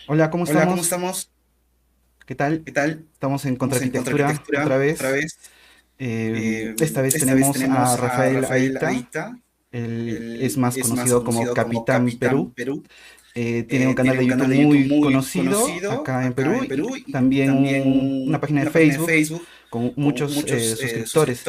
Hola, ¿cómo Hola, ¿cómo estamos? estamos? ¿Qué tal? ¿Qué tal? Estamos en Estamos en Contraarquitectura otra Contraarquitectura otra vez. vez. Esta vez Esta vez tenemos a tenemos a Rafael Rafael Aita. Aita. Él es Él más es más conocido como conocido como Capitán Capitán Perú. Perú. Tiene un canal Tiene de un YouTube canal de YouTube muy muy conocido conocido acá en acá Perú en y Perú y también una también página de una página de Facebook Facebook con con muchos muchos suscriptores. suscriptores.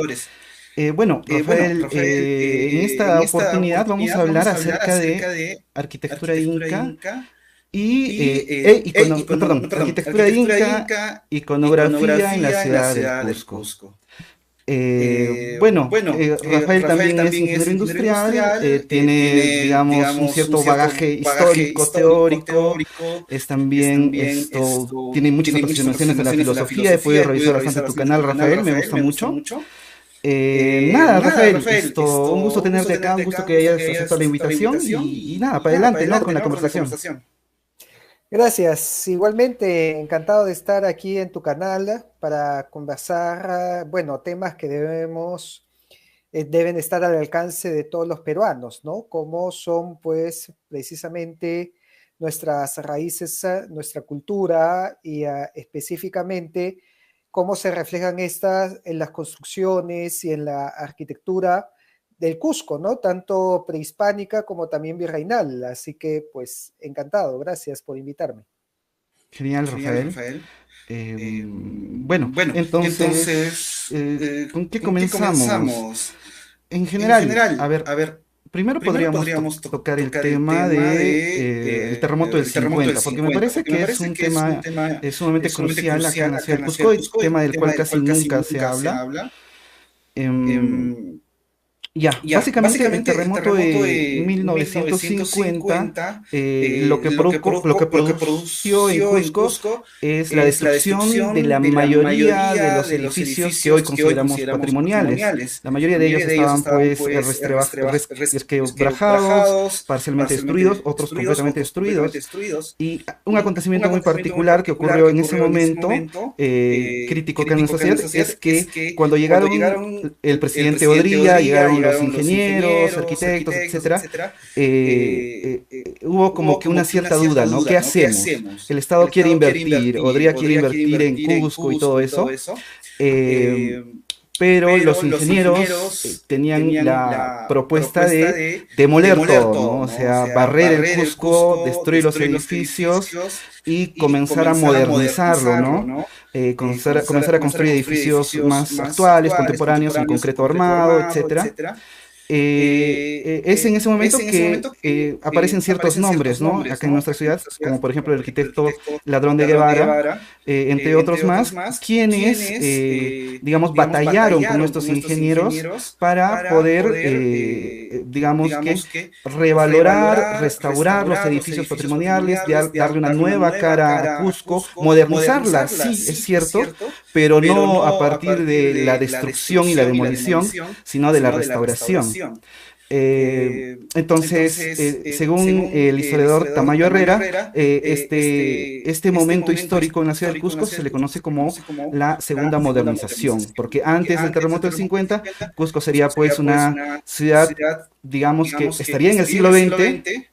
Bueno, Bueno, Rafael, Rafael, en esta en esta oportunidad vamos a oportunidad hablar vamos a hablar acerca acerca de de arquitectura arquitectura inca inca y, y, no, perdón, arquitectura arquitectura inca, inca, iconografía en la iconografía en la ciudad del ciudad del Cusco. Cusco. Bueno, Rafael Rafael también es también es ingeniero ingeniero industrial, industrial, tiene, tiene, digamos, un digamos, un cierto cierto bagaje bagaje histórico, histórico, teórico, teórico, es es también también esto, tiene muchas tiene muchas aproximaciones a la aproximaciones a la filosofía, he podido filosofía, he podido revisar bastante revisar tu bastante canal, tu canal, Rafael, me Rafael, gusta me gusta mucho. mucho. Nada, Nada, Rafael, Rafael, un gusto un gusto tenerte acá, un tenerte gusto acá, un que gusto que hayas aceptado hayas la aceptado la invitación invitación y nada, y para nada, para adelante, ¿no? Con adelante, la ¿no? Con la conversación. conversación. Gracias. Igualmente encantado de estar aquí en tu canal para conversar, bueno, temas que deben estar al alcance de todos los peruanos, ¿no? Como son, pues, precisamente nuestras raíces, nuestra cultura y específicamente cómo se reflejan estas en las construcciones y en la arquitectura del Cusco, ¿no? Tanto prehispánica como también virreinal. Así que, pues, encantado. Gracias por invitarme. Genial, Genial, Rafael. Rafael. Bueno, Bueno, entonces, entonces, ¿con qué ¿con qué comenzamos? comenzamos? En En general, a general, ver, a ver, primero primero podríamos podríamos tocar el tocar el tema tema de de el terremoto del el terremoto del 50, porque me 50, parece porque me que es parece un que es un tema tema sumamente sumamente crucial acá en crucial la acá ciudad en del la ciudad Cusco del y Cusco, y tema del tema cual del casi cual casi nunca se nunca se habla. habla. Em, Em, Ya, Ya, básicamente el básicamente el terremoto terremoto de de 1950, 1950, lo que lo que produjo en produjo en Cusco Cusco es la es la destrucción de la destrucción de la mayoría de mayoría los de los edificios que hoy edificios que hoy consideramos consideramos patrimoniales. patrimoniales. La mayoría La de ellos mayoría de ellos estaban estaban pues pues resquebrajados, resquebrajados, parcialmente destruidos, parcialmente otros destruidos, completamente otros completamente destruidos. destruidos. Y un Y un acontecimiento muy acontecimiento muy particular que particular ocurrió que en ese ocurrió en ese momento, momento, crítico acá en crítico nuestra acá en ciudad, nuestra ciudad, es es que que cuando cuando llegaron llegaron el el presidente presidente Odría, Odría, llegaron los llegaron los ingenieros, ingenieros, arquitectos, arquitectos, etcétera, etcétera, eh, hubo como hubo que una como que una cierta duda, cierta ¿no? ¿Qué duda, ¿no? ¿Qué hacemos? El hacemos? El Estado quiere Estado quiere invertir, invertir, Odría quiere Odría quiere invertir en invertir en Cusco y todo Cusco y todo eso, eso, eh, eh, pero los pero los ingenieros ingenieros tenían tenían la la propuesta propuesta de de demoler demoler todo, ¿no? todo, O ¿no? O sea, sea, barrer el barrer el Cusco, Cusco, destruir los destruir los edificios edificios y y comenzar a comenzar a modernizarlo, modernizarlo, ¿no? ¿no? Comenzar a Comenzar a construir construir edificios edificios más más actuales, actuales, contemporáneos, en contemporáneos, en concreto concreto armado, armado, etcétera. etcétera. Es en ese Es momento en ese que momento que aparecen ciertos aparecen ciertos nombres, ¿no? nombres, Acá en ¿no? nuestra Acá en ciudad, nuestra ciudad, como por como ejemplo el por ejemplo el arquitecto arquitecto Ladrón de Ladrón de Guevara, Guevara, entre otros entre otros más, más, quienes, quienes, digamos, digamos, batallaron con batallaron con nuestros nuestros ingenieros ingenieros para para poder, poder, digamos que, digamos que, revalorar, revalorar, restaurar los restaurar los edificios edificios patrimoniales, patrimoniales, darle una darle una nueva nueva cara a cara a Cusco, Cusco, modernizarla, modernizarla, sí, es sí, es cierto, cierto, pero pero no a no a partir partir de la de la destrucción y la destrucción y la demolición, demolición, sino de la sino de la restauración. restauración. Eh, Eh, entonces, entonces, según según el el historiador historiador Tamayo Tamayo Herrera, Herrera, este este momento momento histórico en la ciudad del histórico en la Cusco ciudad se del le Cusco conoce se le como conoce como la la segunda segunda modernización, modernización, porque porque antes del antes del terremoto del terremoto del 50, 50, Cusco Cusco sería pues sería pues una una ciudad, ciudad, digamos que digamos, que estaría en el estaría en siglo el siglo XX, XX,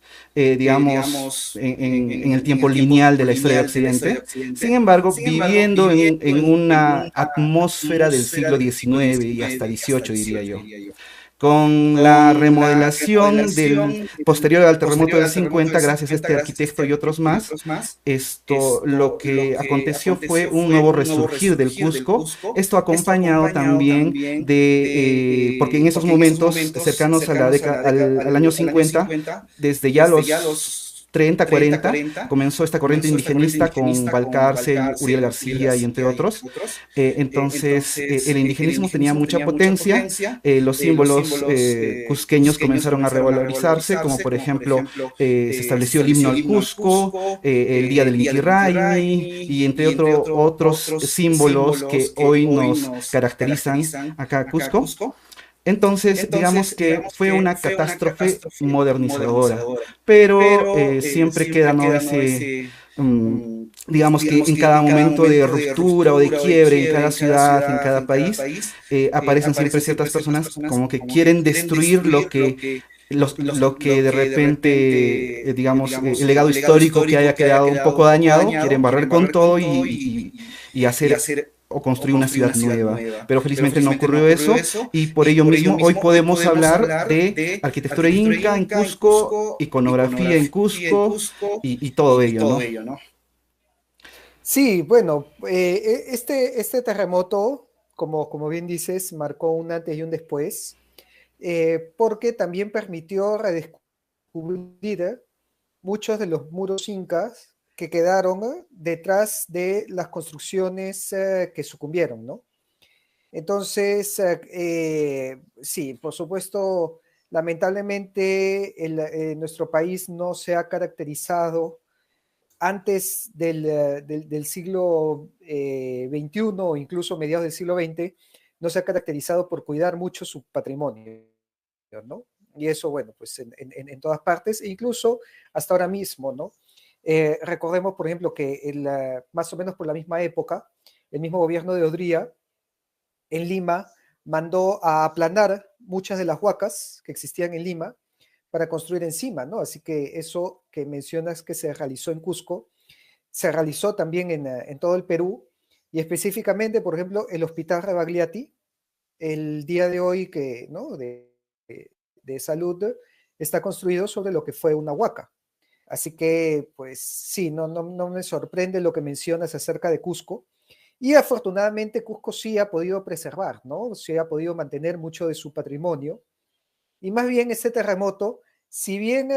digamos, digamos, en el en tiempo el tiempo lineal de la historia de lineal de la historia de Occidente, sin Occidente, embargo, sin embargo, viviendo viviendo en en una una atmósfera del atmósfera siglo del siglo XIX y hasta XIX y hasta XVIII, diría XVIII, yo. diría yo. Con la Con la remodelación del remodelación posterior al terremoto posterior del al terremoto del 50, gracias a 50, este gracias a este arquitecto y otros arquitecto y más, otros más, lo lo que que aconteció fue aconteció un fue nuevo un nuevo resurgir del resurgir del Cusco, Cusco, esto esto acompañado acompañado también también de, porque en esos porque en esos momentos momentos cercanos a la cercanos a década, la década, al año al año 50, 50, desde ya desde ya los los 30, 30, 40, 40, comenzó esta corriente comenzó esta corriente indigenista con indigenista con Valcárcel, Uriel Valcárcel, Uriel García y entre García y entre otros. otros. Entonces, el Entonces, el indigenismo tenía indigenismo mucha tenía mucha potencia, potencia, los los símbolos símbolos cusqueños cusqueños comenzaron a comenzaron a revalorizarse, como revalorizarse, por como por ejemplo ejemplo se se estableció el himno estableció el al himno al Cusco, Cusco, el día del el día Inti del Inti Raymi Raymi y entre y entre otros otros símbolos que símbolos que hoy hoy nos nos caracterizan caracterizan acá a acá a Cusco. Cusco. Entonces, digamos Entonces, que digamos fue que una fue una catástrofe catástrofe modernizadora, modernizadora, pero pero siempre queda, siempre ¿no? queda, ¿no? ese, Ese, mm, mm, digamos que digamos en que cada en cada momento de momento de ruptura o de ruptura o de quiebre en quiebre cada en cada ciudad, en ciudad, cada en cada país, país, aparecen siempre aparecen ciertas siempre ciertas personas personas como que como que quieren quieren destruir lo destruir lo que que lo que de repente, digamos, el legado histórico que haya quedado un poco dañado, quieren barrer con todo y hacer o construir una ciudad nueva. Pero felizmente no ocurrió eso y por ello mismo hoy podemos hablar de arquitectura inca en Cusco, iconografía en Cusco y todo ello, ¿no? Sí, bueno, este terremoto, como bien dices, marcó un antes y un después, porque también permitió redescubrir muchos de los muros incas que quedaron detrás de las construcciones que sucumbieron, ¿no? Entonces, sí, por supuesto, lamentablemente nuestro país no se ha caracterizado antes del siglo XXI o incluso mediados del siglo XX, no se ha caracterizado por cuidar mucho su patrimonio, ¿no? Y eso, bueno, pues en todas partes, e incluso hasta ahora mismo, ¿no? Recordemos, por ejemplo, que más o menos por la misma época, el mismo gobierno de Odría, en Lima, mandó a aplanar muchas de las huacas que existían en Lima para construir encima, ¿no? Así que eso que mencionas que se realizó en Cusco, se realizó también en todo el Perú, y específicamente, por ejemplo, el Hospital Rebagliati, el día de hoy que, ¿no? de salud, está construido sobre lo que fue una huaca. Así que, pues sí, no me sorprende lo que mencionas acerca de Cusco. Y afortunadamente Cusco sí ha podido preservar, ¿no? Sí ha podido mantener mucho de su patrimonio. Y más bien este terremoto, si bien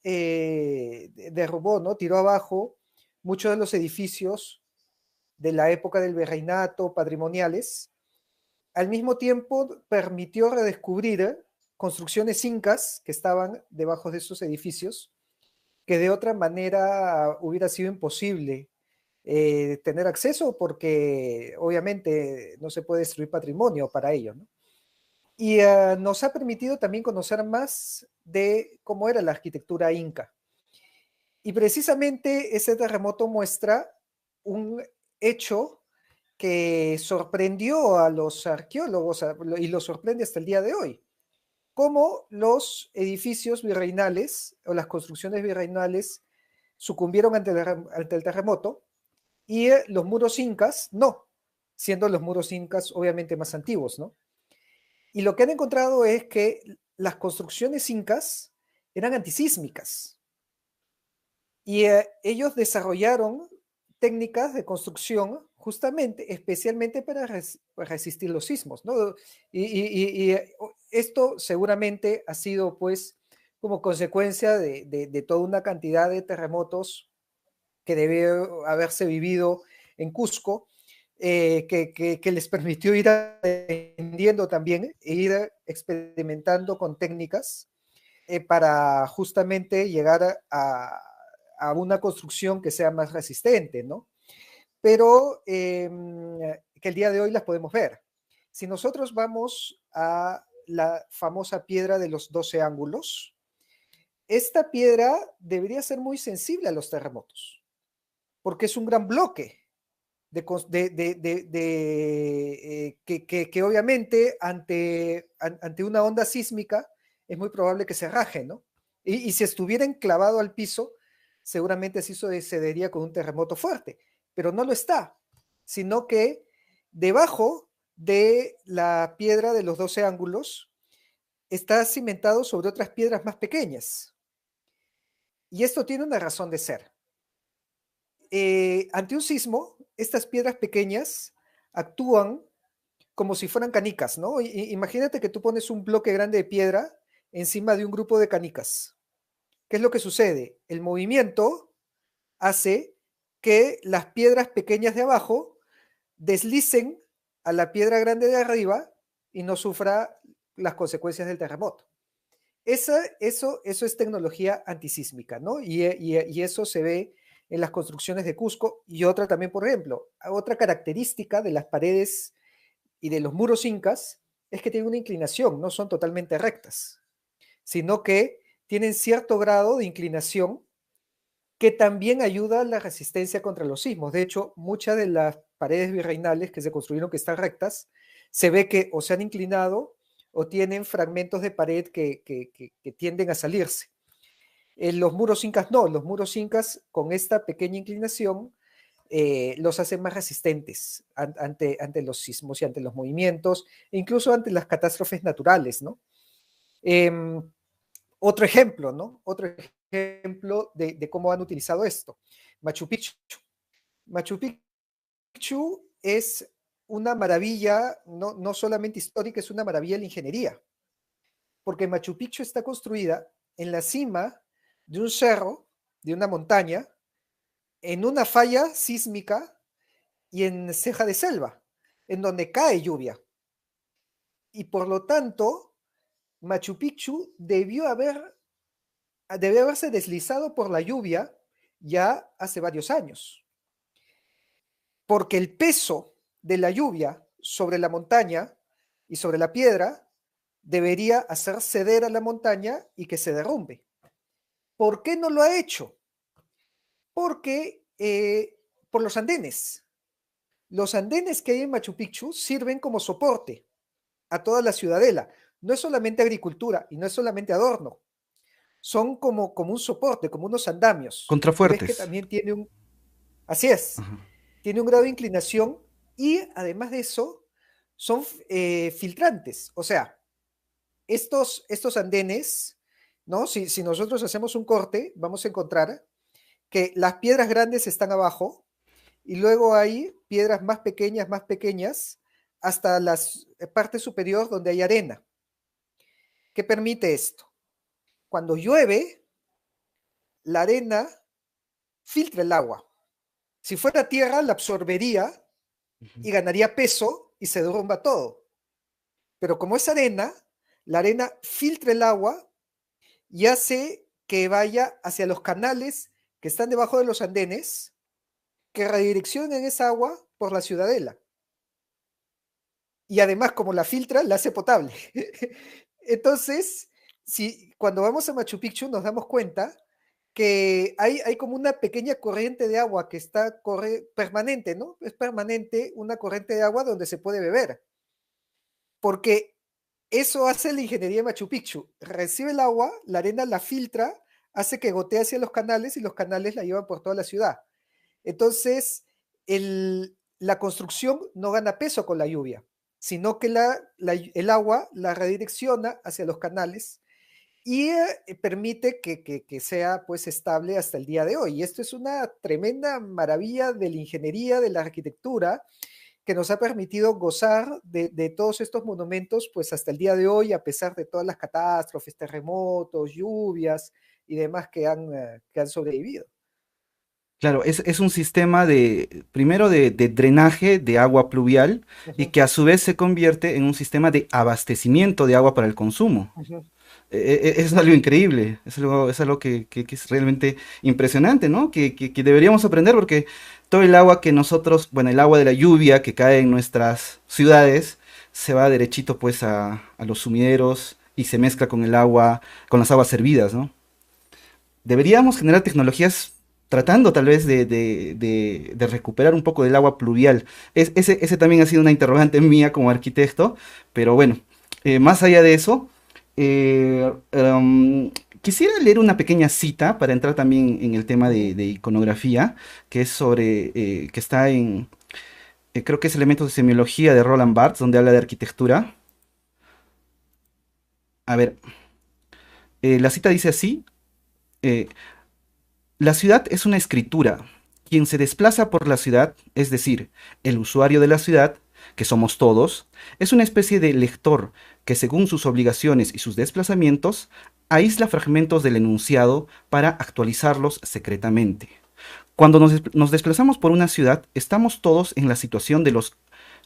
derrubó, ¿no? Tiró abajo muchos de los edificios de la época del virreinato patrimoniales, al mismo tiempo permitió redescubrir construcciones incas que estaban debajo de esos edificios, que de otra manera hubiera sido imposible tener acceso porque obviamente no se puede destruir patrimonio para ello, ¿no? Y nos ha permitido también conocer más de cómo era la arquitectura inca. Y precisamente ese terremoto muestra un hecho que sorprendió a los arqueólogos y lo sorprende hasta el día de hoy. Cómo los edificios virreinales o las construcciones virreinales sucumbieron ante el terremoto y los muros incas no, siendo los muros incas obviamente más antiguos, ¿no? Y lo que han encontrado es que las construcciones incas eran antisísmicas y ellos desarrollaron técnicas de construcción justamente, especialmente para resistir los sismos, ¿no? Y esto seguramente ha sido pues como consecuencia de toda una cantidad de terremotos que debe haberse vivido en Cusco, que les permitió ir aprendiendo también e ir experimentando con técnicas para justamente llegar a una construcción que sea más resistente, ¿no? Pero que el día de hoy las podemos ver. Si nosotros vamos a la famosa piedra de los 12 ángulos, esta piedra debería ser muy sensible a los terremotos, porque es un gran bloque que obviamente ante una onda sísmica es muy probable que se raje, ¿no? Y si estuviera enclavado al piso, seguramente sí sucedería con un terremoto fuerte, pero no lo está, sino que debajo de la piedra de los 12 ángulos está cimentado sobre otras piedras más pequeñas. Y esto tiene una razón de ser. Ante un sismo, estas piedras pequeñas actúan como si fueran canicas, ¿no? Imagínate que tú pones un bloque grande de piedra encima de un grupo de canicas. ¿Qué es lo que sucede? El movimiento hace que las piedras pequeñas de abajo deslicen a la piedra grande de arriba y no sufra las consecuencias del terremoto. Eso es tecnología antisísmica, ¿no? Y eso se ve en las construcciones de Cusco. Y otra también, por ejemplo, otra característica de las paredes y de los muros incas es que tienen una inclinación, no son totalmente rectas, sino que tienen cierto grado de inclinación que también ayuda a la resistencia contra los sismos. De hecho, muchas de las paredes virreinales que se construyeron que están rectas, se ve que o se han inclinado o tienen fragmentos de pared que tienden a salirse. Los muros incas no, los muros incas con esta pequeña inclinación los hacen más resistentes ante los sismos y ante los movimientos, incluso ante las catástrofes naturales, ¿no? Otro ejemplo, ¿no? Otro ejemplo de cómo han utilizado esto. Machu Picchu. Machu Picchu es una maravilla, no solamente histórica, es una maravilla de la ingeniería, porque Machu Picchu está construida en la cima de un cerro, de una montaña, en una falla sísmica y en ceja de selva, en donde cae lluvia. Y por lo tanto, Machu Picchu debió haberse deslizado por la lluvia ya hace varios años, porque el peso de la lluvia sobre la montaña y sobre la piedra debería hacer ceder a la montaña y que se derrumbe. ¿Por qué no lo ha hecho? Porque por los andenes. Los andenes que hay en Machu Picchu sirven como soporte a toda la ciudadela. No es solamente agricultura y no es solamente adorno. Son como un soporte, como unos andamios. Y ves que Contrafuertes. también tiene un... Así es. Ajá. Tiene un grado de inclinación y además de eso son filtrantes. O sea, estos andenes, ¿no? Si nosotros hacemos un corte, vamos a encontrar que las piedras grandes están abajo y luego hay piedras más pequeñas, hasta la parte superior donde hay arena. ¿Qué permite esto? Cuando llueve, la arena filtra el agua. Si fuera tierra, la absorbería y ganaría peso y se derrumba todo. Pero como es arena, la arena filtra el agua y hace que vaya hacia los canales que están debajo de los andenes, que redireccionen esa agua por la ciudadela. Y además, como la filtra, la hace potable. Entonces, cuando vamos a Machu Picchu nos damos cuenta que hay como una pequeña corriente de agua que corre permanente, ¿no? Es permanente una corriente de agua donde se puede beber. Porque eso hace la ingeniería de Machu Picchu. Recibe el agua, la arena la filtra, hace que gotee hacia los canales y los canales la llevan por toda la ciudad. Entonces, la construcción no gana peso con la lluvia, sino que el agua la redirecciona hacia los canales y permite que sea pues estable hasta el día de hoy. Y esto es una tremenda maravilla de la ingeniería, de la arquitectura, que nos ha permitido gozar de todos estos monumentos pues hasta el día de hoy, a pesar de todas las catástrofes, terremotos, lluvias y demás que han sobrevivido. Claro, es un sistema primero de drenaje de agua pluvial y Ujú, que a su vez se convierte en un sistema de abastecimiento de agua para el consumo. ujú, Es algo increíble, es algo que es realmente impresionante, ¿no? Que deberíamos aprender porque todo el agua que nosotros, bueno, el agua de la lluvia que cae en nuestras ciudades, se va derechito pues a los sumideros y se mezcla con el agua, con las aguas servidas, ¿no? Deberíamos generar tecnologías tratando tal vez de recuperar un poco del agua pluvial. Ese también ha sido una interrogante mía como arquitecto, pero bueno, más allá de eso, eh, em, quisiera leer una pequeña cita para entrar también en el tema ujú. de iconografía, que es que está creo que es Elementos de Semiología de Roland Barthes, donde habla de arquitectura. A ver, la cita dice así. eh, La ciudad es una escritura. Quien se desplaza por la ciudad, es decir, el usuario de la ciudad, que somos todos, es una especie de lector que según sus obligaciones y sus desplazamientos, aísla fragmentos del enunciado para actualizarlos secretamente. Cuando nos desplazamos por una ciudad, estamos todos en la situación de los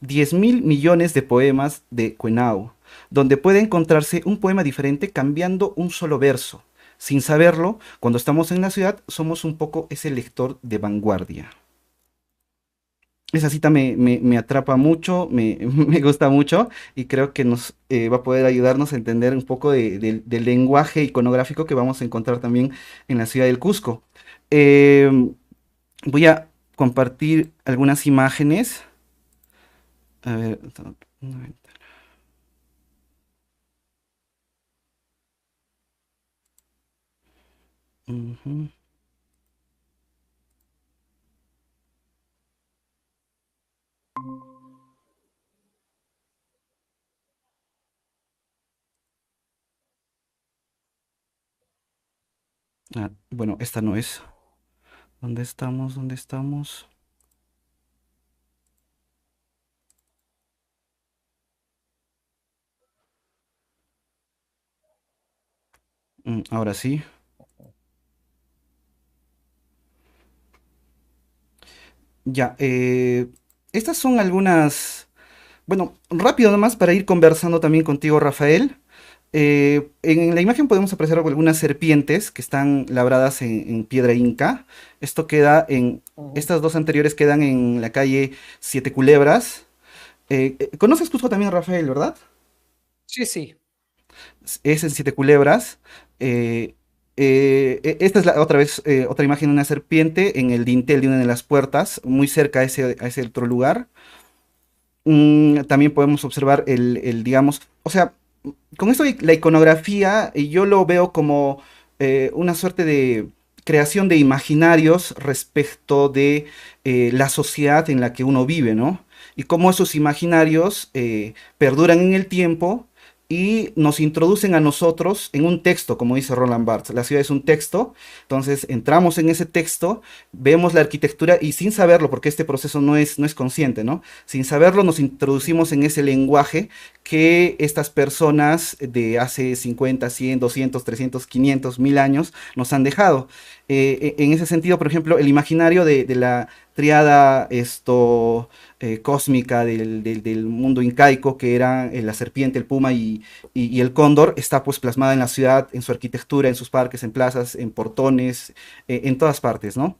10.000 millones de poemas de Quenau, donde puede encontrarse un poema diferente cambiando un solo verso. Sin saberlo, cuando estamos en la ciudad, somos un poco ese lector de vanguardia. Esa cita me atrapa mucho, me gusta mucho y creo que nos va a poder ayudarnos a entender un poco del lenguaje iconográfico que vamos a encontrar también en la ciudad del Cusco. Em, Voy a compartir algunas imágenes. A ver, Ujú. Ah, bueno, esta no es. ¿Dónde estamos? ¿Dónde estamos? Ahora sí. Ya, estas son algunas, bueno, rápido nomás para ir conversando también contigo, Rafael. En la imagen podemos apreciar algunas serpientes que están labradas en piedra inca. Esto queda en, Ujú. estas dos anteriores quedan en la calle Siete Culebras. ¿Conoces Cusco también, Rafael, verdad? Sí, sí. Es en Siete Culebras. Eh, Esta es otra vez otra imagen de una serpiente en el dintel de una de las puertas, muy cerca a ese otro lugar. También podemos observar digamos, o sea, con esto de la iconografía, yo lo veo como una suerte de creación de imaginarios respecto de la sociedad en la que uno vive, ¿no? Y cómo esos imaginarios perduran en el tiempo y nos introducen a nosotros en un texto, como dice Roland Barthes. La ciudad es un texto, entonces entramos en ese texto, vemos la arquitectura y sin saberlo, porque este proceso no es consciente, ¿no? Sin saberlo nos introducimos en ese lenguaje que estas personas de hace 50, 100, 200, 300, 500, 1000 años nos han dejado. En ese sentido, por ejemplo, el imaginario de la triada cósmica del mundo incaico, que era la serpiente, el puma y el cóndor, está pues plasmada en la ciudad, en su arquitectura, en sus parques, en plazas, en portones, en todas partes, ¿no?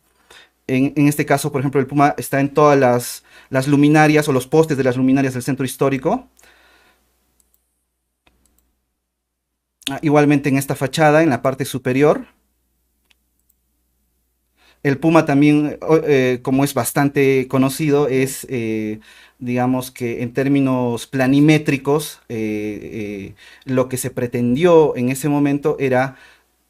En este caso, por ejemplo, el puma está en todas las luminarias o los postes de las luminarias del centro histórico. Igualmente en esta fachada, en la parte superior. El puma también, como es bastante conocido, Ujú. es, digamos que en términos planimétricos, lo que se pretendió en ese momento era,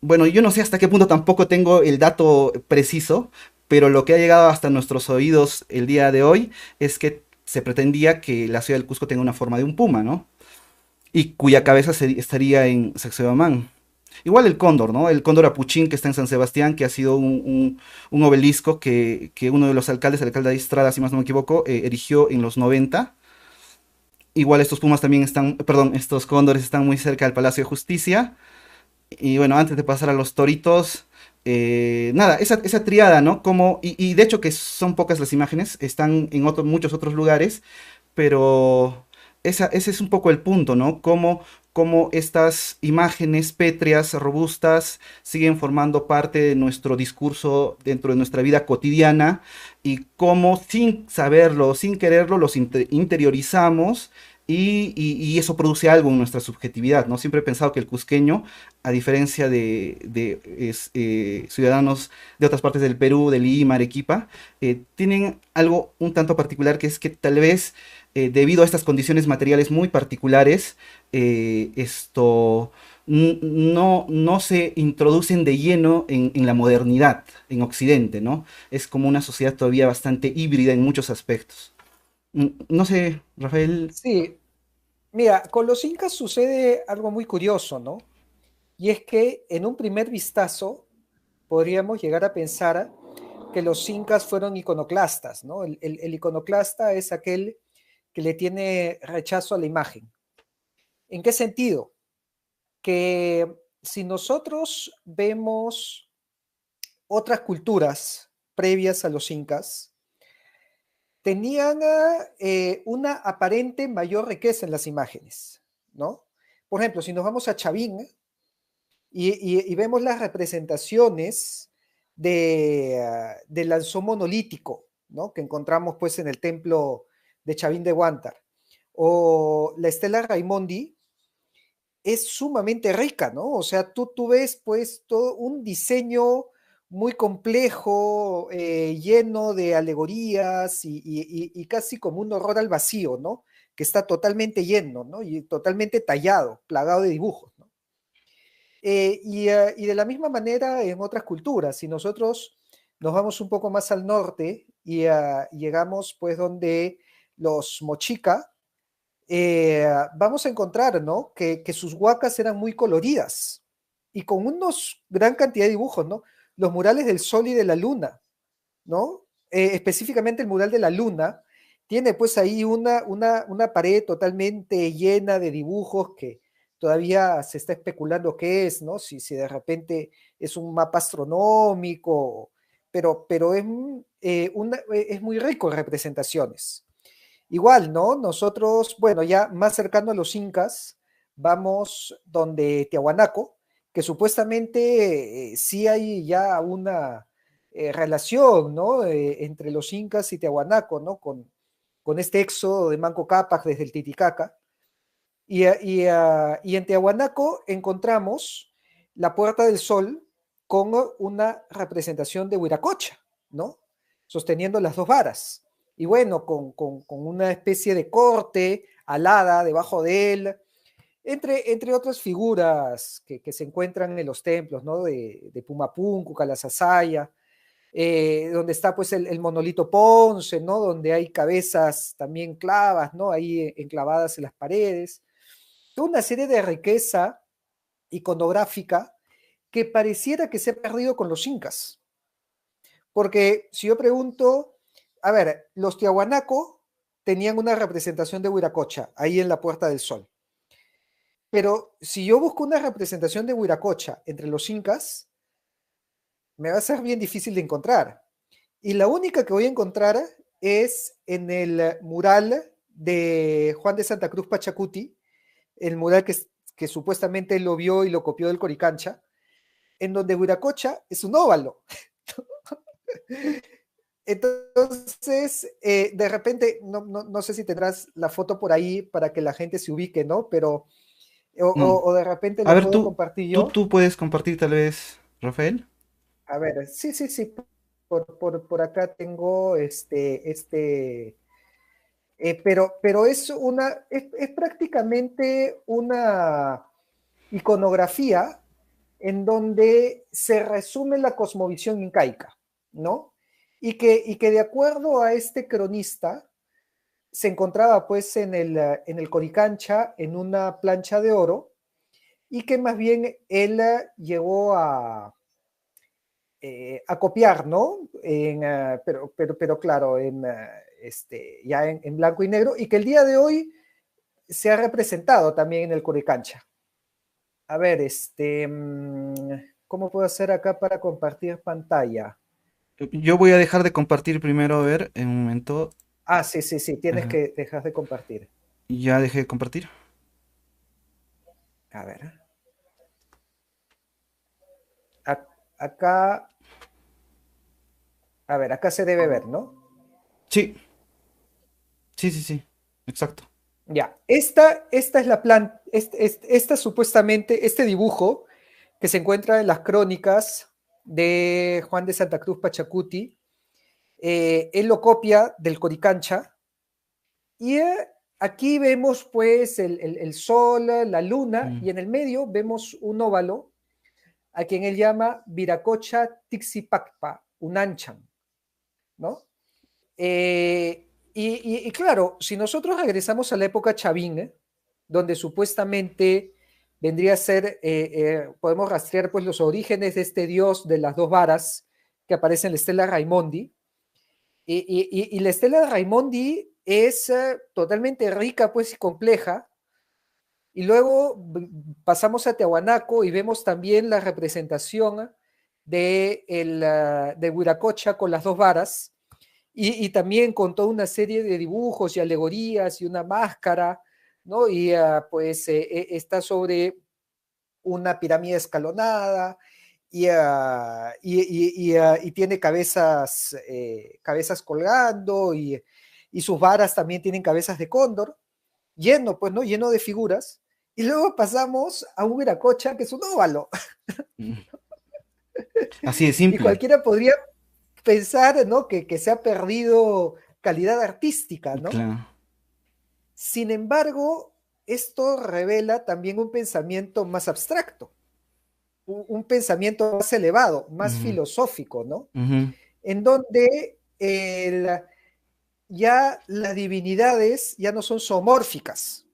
bueno, yo no sé hasta qué punto tampoco tengo el dato preciso, pero lo que ha llegado hasta nuestros oídos el día de hoy es que se pretendía que la ciudad del Cusco tenga una forma de un puma, ¿no? Y cuya Ujú. cabeza estaría en Sacsayhuamán. Igual el cóndor, ¿no? El cóndor apuchín que está en San Sebastián, que ha sido un obelisco que uno de los alcaldes, el alcalde de Estrada, si más no me equivoco, erigió en los 90. Igual estos pumas también están, perdón, estos cóndores están muy cerca del Palacio de Justicia. Y bueno, antes de pasar a los toritos, nada, esa triada, ¿no? Como, y de hecho que son pocas las imágenes, están en muchos otros lugares, pero ese es un poco el punto, ¿no? Cómo estas imágenes pétreas, robustas, siguen formando parte de nuestro discurso dentro de nuestra vida cotidiana y cómo sin saberlo, sin quererlo, los interiorizamos. Y eso produce algo en nuestra subjetividad, ¿no? Siempre he pensado que el cusqueño, a diferencia de ciudadanos de otras partes del Perú, de Lima, Arequipa, tienen algo un tanto particular que es que tal vez debido a estas condiciones materiales muy particulares, no se introducen de lleno en la modernidad, en Occidente, ¿no? Es como una sociedad todavía bastante híbrida en muchos aspectos. No sé, Rafael. Sí, mira, con los incas sucede algo muy curioso, ¿no? Y es que en un primer vistazo podríamos llegar a pensar que los incas fueron iconoclastas, ¿no? El iconoclasta es aquel que le tiene rechazo a la imagen. ¿En qué sentido? Que si nosotros vemos otras culturas previas a los incas, tenían una aparente mayor riqueza en las imágenes, ¿no? Por ejemplo, si nos vamos a Chavín y vemos las representaciones del lanzó monolítico, ¿no? Que encontramos pues en el templo de Chavín de Huántar, o la estela Raimondi, es sumamente rica, ¿no? O sea, tú ves pues todo un diseño muy complejo, lleno de alegorías y casi como un horror al vacío, ¿no? Que está totalmente lleno, ¿no? Y totalmente tallado, plagado de dibujos, ¿no? Y de la misma manera en otras culturas, si nosotros nos vamos un poco más al norte y llegamos pues donde los mochica, vamos a encontrar, ¿no? Que sus huacas eran muy coloridas y con unos gran cantidad de dibujos, ¿no? Los murales del sol y de la luna, ¿no? Específicamente el mural de la luna tiene pues ahí una pared totalmente llena de dibujos que todavía se está especulando qué es, ¿no? Si de repente es un mapa astronómico, pero es muy rico en representaciones. Igual, ¿no? Nosotros, bueno, ya más cercano a los incas, vamos donde Tiahuanaco, que supuestamente sí hay ya una relación, ¿no? Entre los incas y Tiahuanaco, ¿no? Con este éxodo de Manco Cápac desde el Titicaca. Y en Tiahuanaco encontramos la Puerta del Sol con una representación de Huiracocha, ¿no? Sosteniendo las dos varas. Y bueno, con una especie de corte alada debajo de él, entre otras figuras que se encuentran en los templos, ¿no? De Pumapunku, Calasasaya, donde está pues el monolito Ponce, ¿no? Donde hay cabezas también clavas, ¿no? Ahí enclavadas en las paredes. Toda una serie de riqueza iconográfica que pareciera que se ha perdido con los incas. Porque si yo pregunto, a ver, los Tiahuanaco tenían una representación de Huiracocha ahí en la Puerta del Sol. Pero si yo busco una representación de Huiracocha entre los incas, me va a ser bien difícil de encontrar. Y la única que voy a encontrar es en el mural de Juan de Santa Cruz Pachacuti, el mural que supuestamente él lo vio y lo copió del Coricancha, en donde Huiracocha es un óvalo. Entonces, de repente, no sé si tendrás la foto por ahí para que la gente se ubique, ¿no? Pero, No. o de repente A la ver, puedo compartir yo. tú puedes compartir tal vez, Rafael. A ver, sí, por acá tengo pero es prácticamente una iconografía en donde se resume la cosmovisión incaica, ¿no? Y que de acuerdo a este cronista, se encontraba pues en el Coricancha, en una plancha de oro, y que más bien él llegó a copiar, ¿no? Pero claro, ya en blanco y negro, y que el día de hoy se ha representado también en el Coricancha. A ver, ¿cómo puedo hacer acá para compartir pantalla? Yo voy a dejar de compartir primero, a ver, en un momento. Ah, sí, tienes Ajá. que dejar de compartir. Ya dejé de compartir. A ver. Acá, a ver, acá se debe ver, ¿no? Sí, sí, exacto. Ya, esta es la planta, esta supuestamente, este dibujo que se encuentra en las crónicas de Juan de Santa Cruz Pachacuti, él lo copia del Coricancha, y aquí vemos pues el sol, la luna, Mm. y en el medio vemos un óvalo a quien él llama Viracocha Tixipacpa, Unanchan, ¿no? Y claro, si nosotros regresamos a la época Chavín, donde supuestamente vendría a ser, podemos rastrear pues los orígenes de este dios de las dos varas que aparece en la estela Raimondi, y la estela Raimondi es totalmente rica pues y compleja, y luego pasamos a Tiahuanaco y vemos también la representación de Huiracocha con las dos varas, y también con toda una serie de dibujos y alegorías y una máscara, ¿no? Y pues está sobre una pirámide escalonada y tiene cabezas colgando, y sus varas también tienen cabezas de cóndor, lleno, pues, ¿no? Lleno de figuras. Y luego pasamos a un Viracocha que es un óvalo. Mm. Así de Y simple. cualquiera podría pensar, ¿no? Que se ha perdido calidad artística, ¿no? Claro. Sin embargo, esto revela también un pensamiento más abstracto, un pensamiento más elevado, más filosófico, ¿no? En donde ya las divinidades ya no son zoomórficas,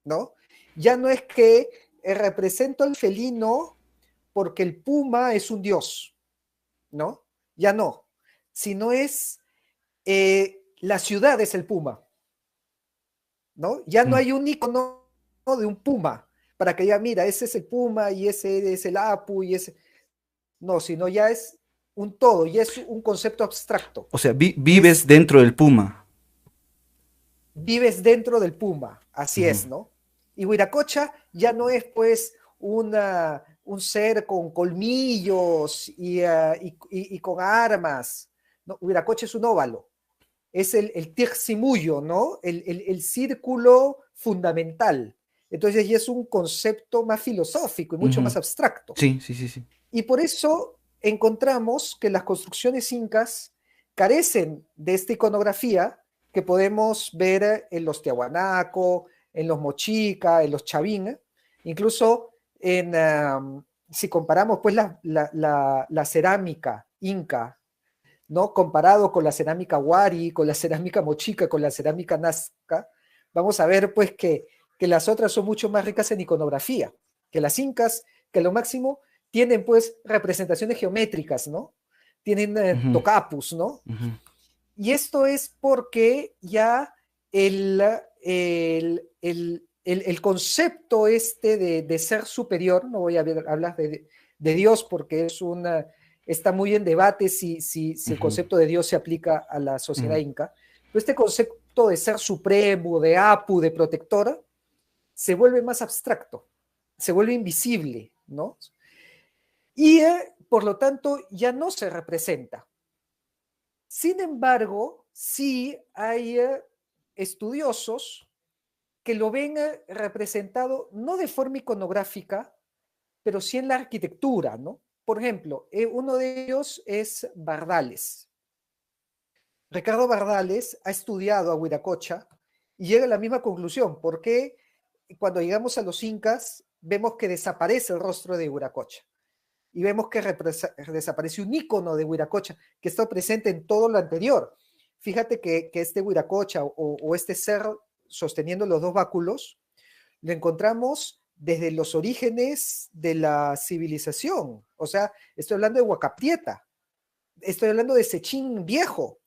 ¿no? Ya no es que represento al felino porque el puma es un dios, ¿no? Ya no, sino es la ciudad es el puma, ¿no? Ya no hay un icono de un puma para que diga, mira, ese es el puma y ese es el apu y ese... No, sino ya es un todo, ya es un concepto abstracto. O sea, vives dentro del puma. Vives dentro del puma, así es, ¿no? Y Huiracocha ya no es pues un ser con colmillos y con armas, ¿no? Huiracocha es un óvalo, es el tirsimullo, ¿no? El círculo fundamental. Entonces ya es un concepto más filosófico y mucho más abstracto. Sí, sí, sí, sí. Y por eso encontramos que las construcciones incas carecen de esta iconografía que podemos ver en los Tiahuanaco, en los Mochica, en los Chavín, incluso si comparamos pues la cerámica inca, ¿no? Comparado con la cerámica Wari, con la cerámica Mochica, con la cerámica Nazca, vamos a ver pues que las otras son mucho más ricas en iconografía, que las incas, que a lo máximo tienen pues representaciones geométricas, ¿no? Tienen tocapus, ¿no? Y esto es porque ya el concepto este de ser superior, no voy a hablar de Dios porque está muy en debate si el concepto de Dios se aplica a la sociedad inca, pero este concepto de ser supremo, de apu, de protector, se vuelve más abstracto, se vuelve invisible, ¿no? Y por lo tanto ya no se representa. Sin embargo, sí hay estudiosos que lo ven representado no de forma iconográfica, pero sí en la arquitectura, ¿no? Por ejemplo, uno de ellos es Bardales. Ricardo Bardales ha estudiado a Huiracocha y llega a la misma conclusión. ¿Por qué cuando llegamos a los incas vemos que desaparece el rostro de Huiracocha? Y vemos que desaparece un ícono de Huiracocha que está presente en todo lo anterior. Fíjate que este Huiracocha o este ser sosteniendo los dos báculos, lo encontramos desde los orígenes de la civilización. O sea, estoy hablando de Huacaprieta, estoy hablando de Sechín Viejo,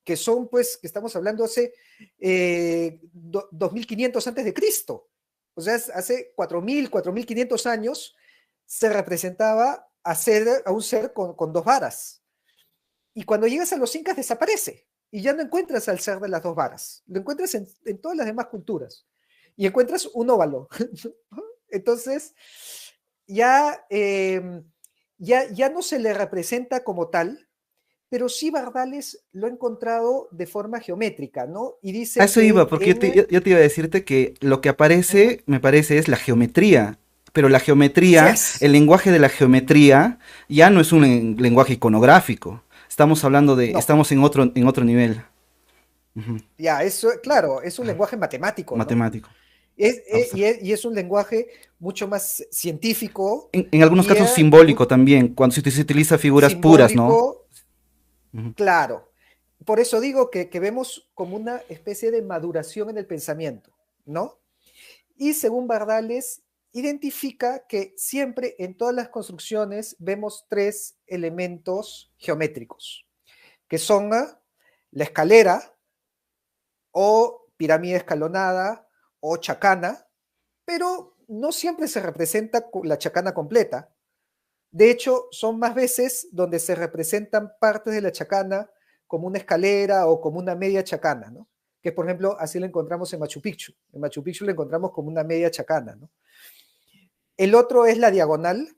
que son, pues, que estamos hablando hace 2500 antes de Cristo. O sea, hace 4000, 4500 años se representaba a un ser con dos varas. Y cuando llegas a los incas desaparece y ya no encuentras al ser de las dos varas. Lo encuentras en todas las demás culturas. Y encuentras un óvalo. Entonces, ya no se le representa como tal, pero sí Bardales lo ha encontrado de forma geométrica, ¿no? Y dice A eso iba, porque yo te iba a decirte que lo que aparece, me parece, es la geometría. Pero la geometría, yes. el lenguaje de la geometría, ya no es un lenguaje iconográfico. Estamos hablando de, No. estamos en otro nivel. Ya, eso, claro, es un lenguaje matemático, ¿no? Matemático. Y es un lenguaje mucho más científico. En algunos casos simbólico también, cuando se utiliza figuras puras, ¿no? Claro. Por eso digo que vemos como una especie de maduración en el pensamiento, ¿no? Y según Bardales, identifica que siempre en todas las construcciones vemos tres elementos geométricos, que son la escalera o pirámide escalonada o chacana, pero no siempre se representa la chacana completa. De hecho, son más veces donde se representan partes de la chacana como una escalera o como una media chacana, ¿no? Que, por ejemplo, así lo encontramos en Machu Picchu. En Machu Picchu lo encontramos como una media chacana, ¿no? El otro es la diagonal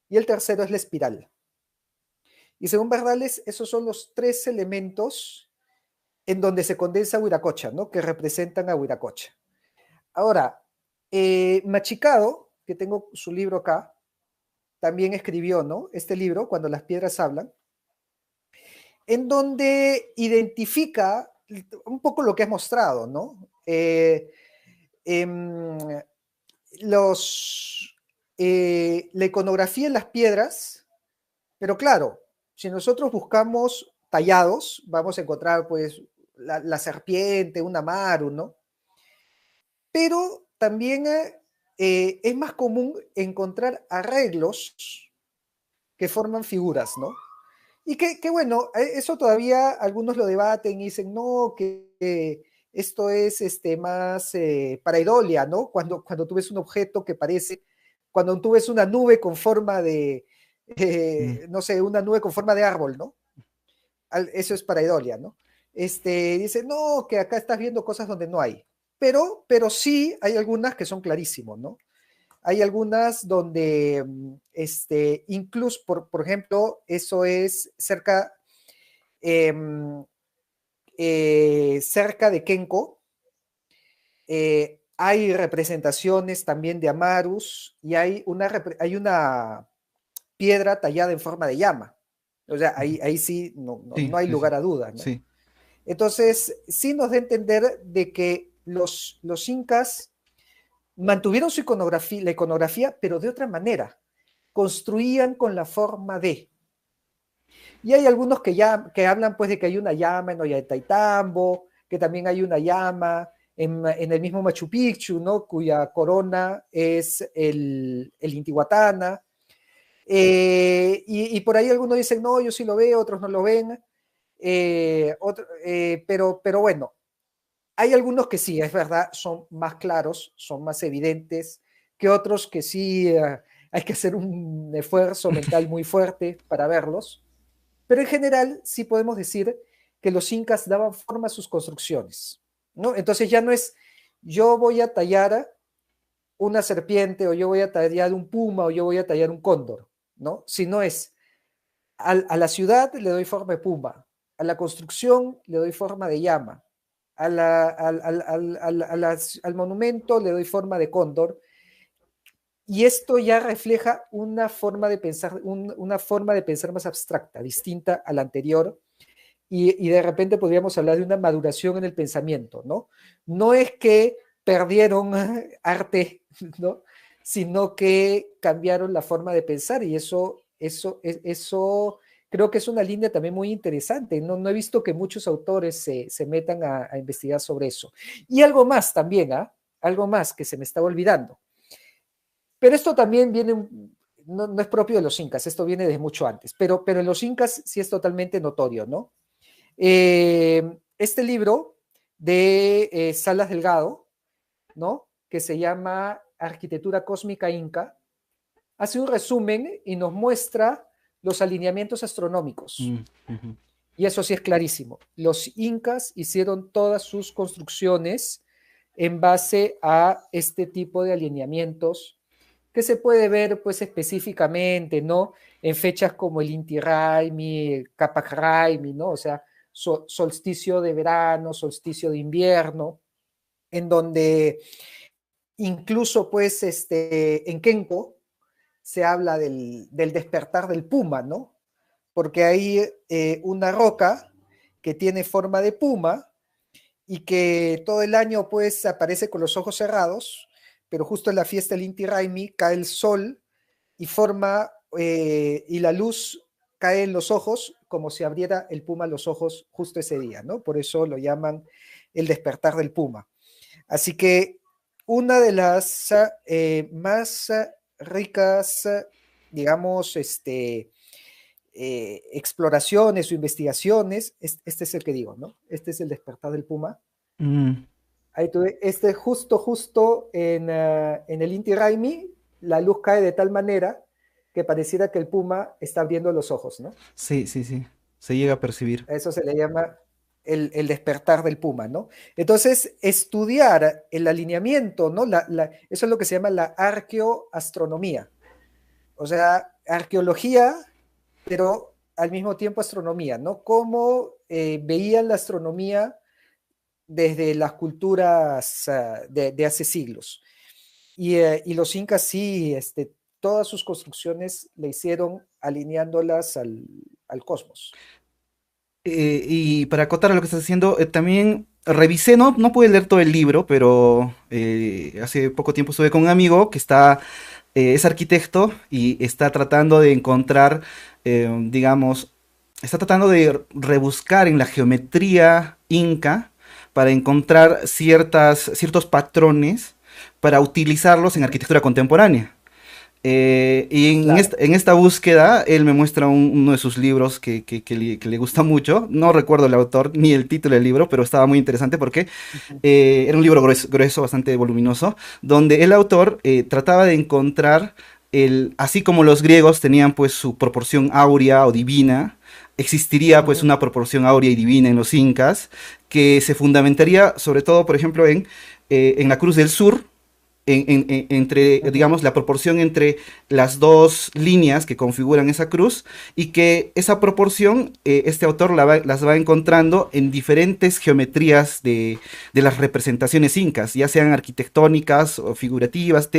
y el tercero es la espiral. Y según Bardales, esos son los tres elementos en donde se condensa Huiracocha, ¿no? Que representan a Huiracocha. Ahora, Machicado, que tengo su libro acá, también escribió, ¿no? Este libro, Cuando las piedras hablan, en donde identifica un poco lo que has mostrado, ¿no? la iconografía en las piedras, pero claro, si nosotros buscamos tallados, vamos a encontrar pues la serpiente, una maru, ¿no? Pero también es más común encontrar arreglos que forman figuras, ¿no? Y que bueno, eso todavía algunos lo debaten y dicen, no, que esto es más pareidolia, ¿no? Cuando tú ves un objeto que parece, cuando tú ves una nube con forma de, no sé, una nube con forma de árbol, ¿no? Eso es pareidolia, ¿no? Dice, no, que acá estás viendo cosas donde no hay. Pero sí hay algunas que son clarísimos, ¿no? Hay algunas donde, incluso, por ejemplo, eso es cerca, cerca de Kenko, hay representaciones también de Amarus y hay una piedra tallada en forma de llama. O sea, ahí sí no hay lugar a dudas, ¿no? Sí. Entonces, sí nos da a entender de que los incas mantuvieron su iconografía, la iconografía, pero de otra manera. Construían con la forma de. Y hay algunos que hablan pues de que hay una llama en Ollantaytambo, que también hay una llama en el mismo Machu Picchu, ¿no? Cuya corona es el Intihuatana. Y por ahí algunos dicen, no, yo sí lo veo, otros no lo ven. Pero bueno, hay algunos que sí, es verdad, son más claros, son más evidentes que otros que sí hay que hacer un esfuerzo mental muy fuerte para verlos. Pero en general sí podemos decir que los incas daban forma a sus construcciones, ¿no? Entonces ya no es yo voy a tallar una serpiente o yo voy a tallar un puma o yo voy a tallar un cóndor, ¿no? Sino es a la ciudad le doy forma de puma, a la construcción le doy forma de llama, al monumento le doy forma de cóndor, y esto ya refleja una forma de pensar, una forma de pensar más abstracta, distinta a la anterior, y de repente podríamos hablar de una maduración en el pensamiento, ¿no? No es que perdieron arte, ¿no? Sino que cambiaron la forma de pensar, y eso creo que es una línea también muy interesante. No he visto que muchos autores se metan a investigar sobre eso. Y algo más también, algo más que se me estaba olvidando. Pero esto también viene, no es propio de los incas, esto viene de mucho antes, pero en los incas sí es totalmente notorio, ¿no? Este libro de Salas Delgado, ¿no? Que se llama Arquitectura Cósmica Inca, hace un resumen y nos muestra los alineamientos astronómicos. Y eso sí es clarísimo. Los incas hicieron todas sus construcciones en base a este tipo de alineamientos que se puede ver pues específicamente, ¿no? En fechas como el Inti Raymi, Capac Raymi, ¿no? O sea, solsticio de verano, solsticio de invierno, en donde incluso pues en Kenko se habla del despertar del puma, ¿no? Porque hay una roca que tiene forma de puma y que todo el año pues aparece con los ojos cerrados, pero justo en la fiesta del Inti Raymi cae el sol y forma, y la luz cae en los ojos como si abriera el puma los ojos justo ese día, ¿no? Por eso lo llaman el despertar del puma. Así que una de las más ricas, digamos, exploraciones o investigaciones, este es el que digo, ¿no? Este es el despertar del puma. Ahí tuve, justo en el Inti Raymi, la luz cae de tal manera que pareciera que el puma está abriendo los ojos, ¿no? Sí, se llega a percibir. Eso se le llama el despertar del puma, ¿no? Entonces, estudiar el alineamiento, ¿no? Eso es lo que se llama la arqueoastronomía. O sea, arqueología, pero al mismo tiempo astronomía, ¿no? Cómo veían la astronomía desde las culturas de hace siglos. Y los incas sí, todas sus construcciones le hicieron alineándolas al cosmos. Y para acotar a lo que estás diciendo, también revisé, no pude leer todo el libro, pero hace poco tiempo estuve con un amigo que está es arquitecto y está tratando de encontrar, digamos, está tratando de rebuscar en la geometría inca para encontrar ciertos patrones para utilizarlos en arquitectura contemporánea. Y Claro. en esta búsqueda, él me muestra uno de sus libros que le gusta mucho. No recuerdo el autor ni el título del libro, pero estaba muy interesante porque Ujú. era un libro grueso, bastante voluminoso, donde el autor trataba de encontrar así como los griegos tenían pues su proporción áurea o divina, existiría pues Ujú. una proporción áurea y divina en los incas, que se fundamentaría sobre todo, por ejemplo, en la Cruz del Sur, entre, Ujú. digamos, la proporción entre las dos líneas que configuran esa cruz y que esa proporción, este autor las va encontrando en diferentes geometrías de las representaciones incas, ya sean arquitectónicas o figurativas,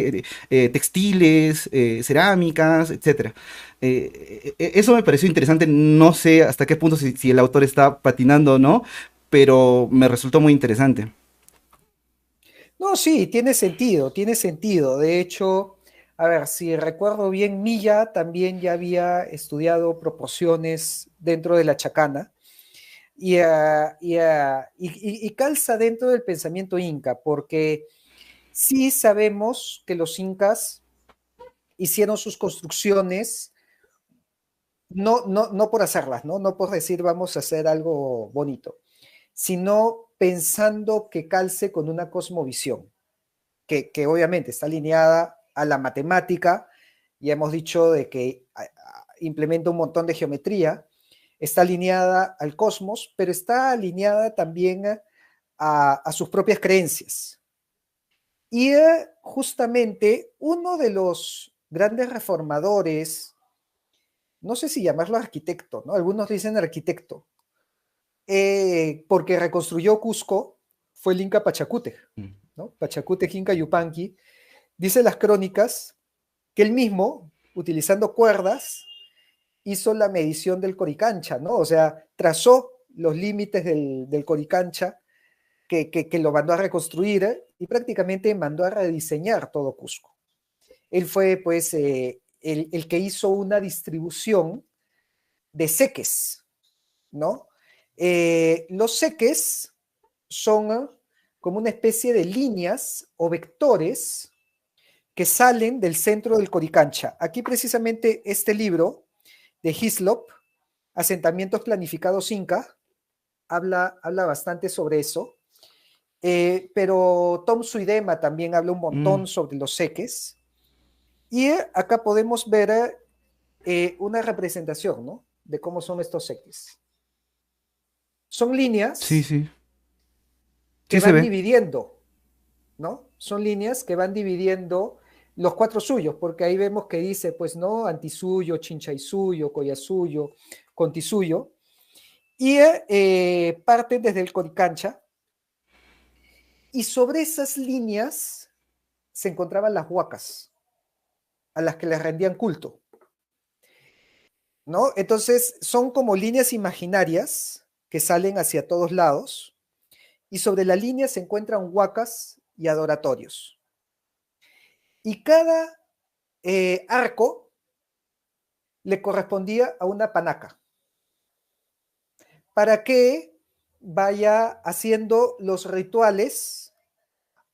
textiles, cerámicas, etcétera. Eso me pareció interesante, no sé hasta qué punto si el autor está patinando o no, pero me resultó muy interesante. No, sí, tiene sentido, tiene sentido. De hecho, a ver, si recuerdo bien, Milla también ya había estudiado proporciones dentro de la chacana y calza dentro del pensamiento inca, porque sí sabemos que los incas hicieron sus construcciones no por hacerlas, ¿no? No por decir vamos a hacer algo bonito, sino pensando que calce con una cosmovisión, que obviamente está alineada a la matemática, ya hemos dicho de que implementa un montón de geometría, está alineada al cosmos, pero está alineada también a sus propias creencias. Y justamente uno de los grandes reformadores, no sé si llamarlo arquitecto, ¿no? Algunos dicen arquitecto, porque reconstruyó Cusco, fue el Inca Pachacútec, Mm. ¿no? Pachacútec Inca Yupanqui. Dice las crónicas que él mismo, utilizando cuerdas, hizo la medición del Coricancha, ¿no? O sea, trazó los límites del Coricancha que lo mandó a reconstruir y prácticamente mandó a rediseñar todo Cusco. Él fue, pues, el que hizo una distribución de seques, ¿no? Los seques son como una especie de líneas o vectores que salen del centro del Coricancha. Aquí precisamente este libro de Hislop, Asentamientos Planificados Inca, habla bastante sobre eso, pero Tom Suidema también habla un Mm. montón sobre los seques, y acá podemos ver una representación, ¿no? De cómo son estos seques. Son Sí, líneas sí, que sí se van ve. dividiendo, ¿no? Son líneas que van dividiendo los cuatro suyos, porque ahí vemos que dice, pues, ¿no? Antisuyo, Chinchaysuyo, Collasuyo, Contisuyo, y parten desde el Coricancha, y sobre esas líneas se encontraban las huacas, a las que les rendían culto, ¿no? Entonces, son como líneas imaginarias que salen hacia todos lados, y sobre la línea se encuentran huacas y adoratorios. Y cada arco le correspondía a una panaca para que vaya haciendo los rituales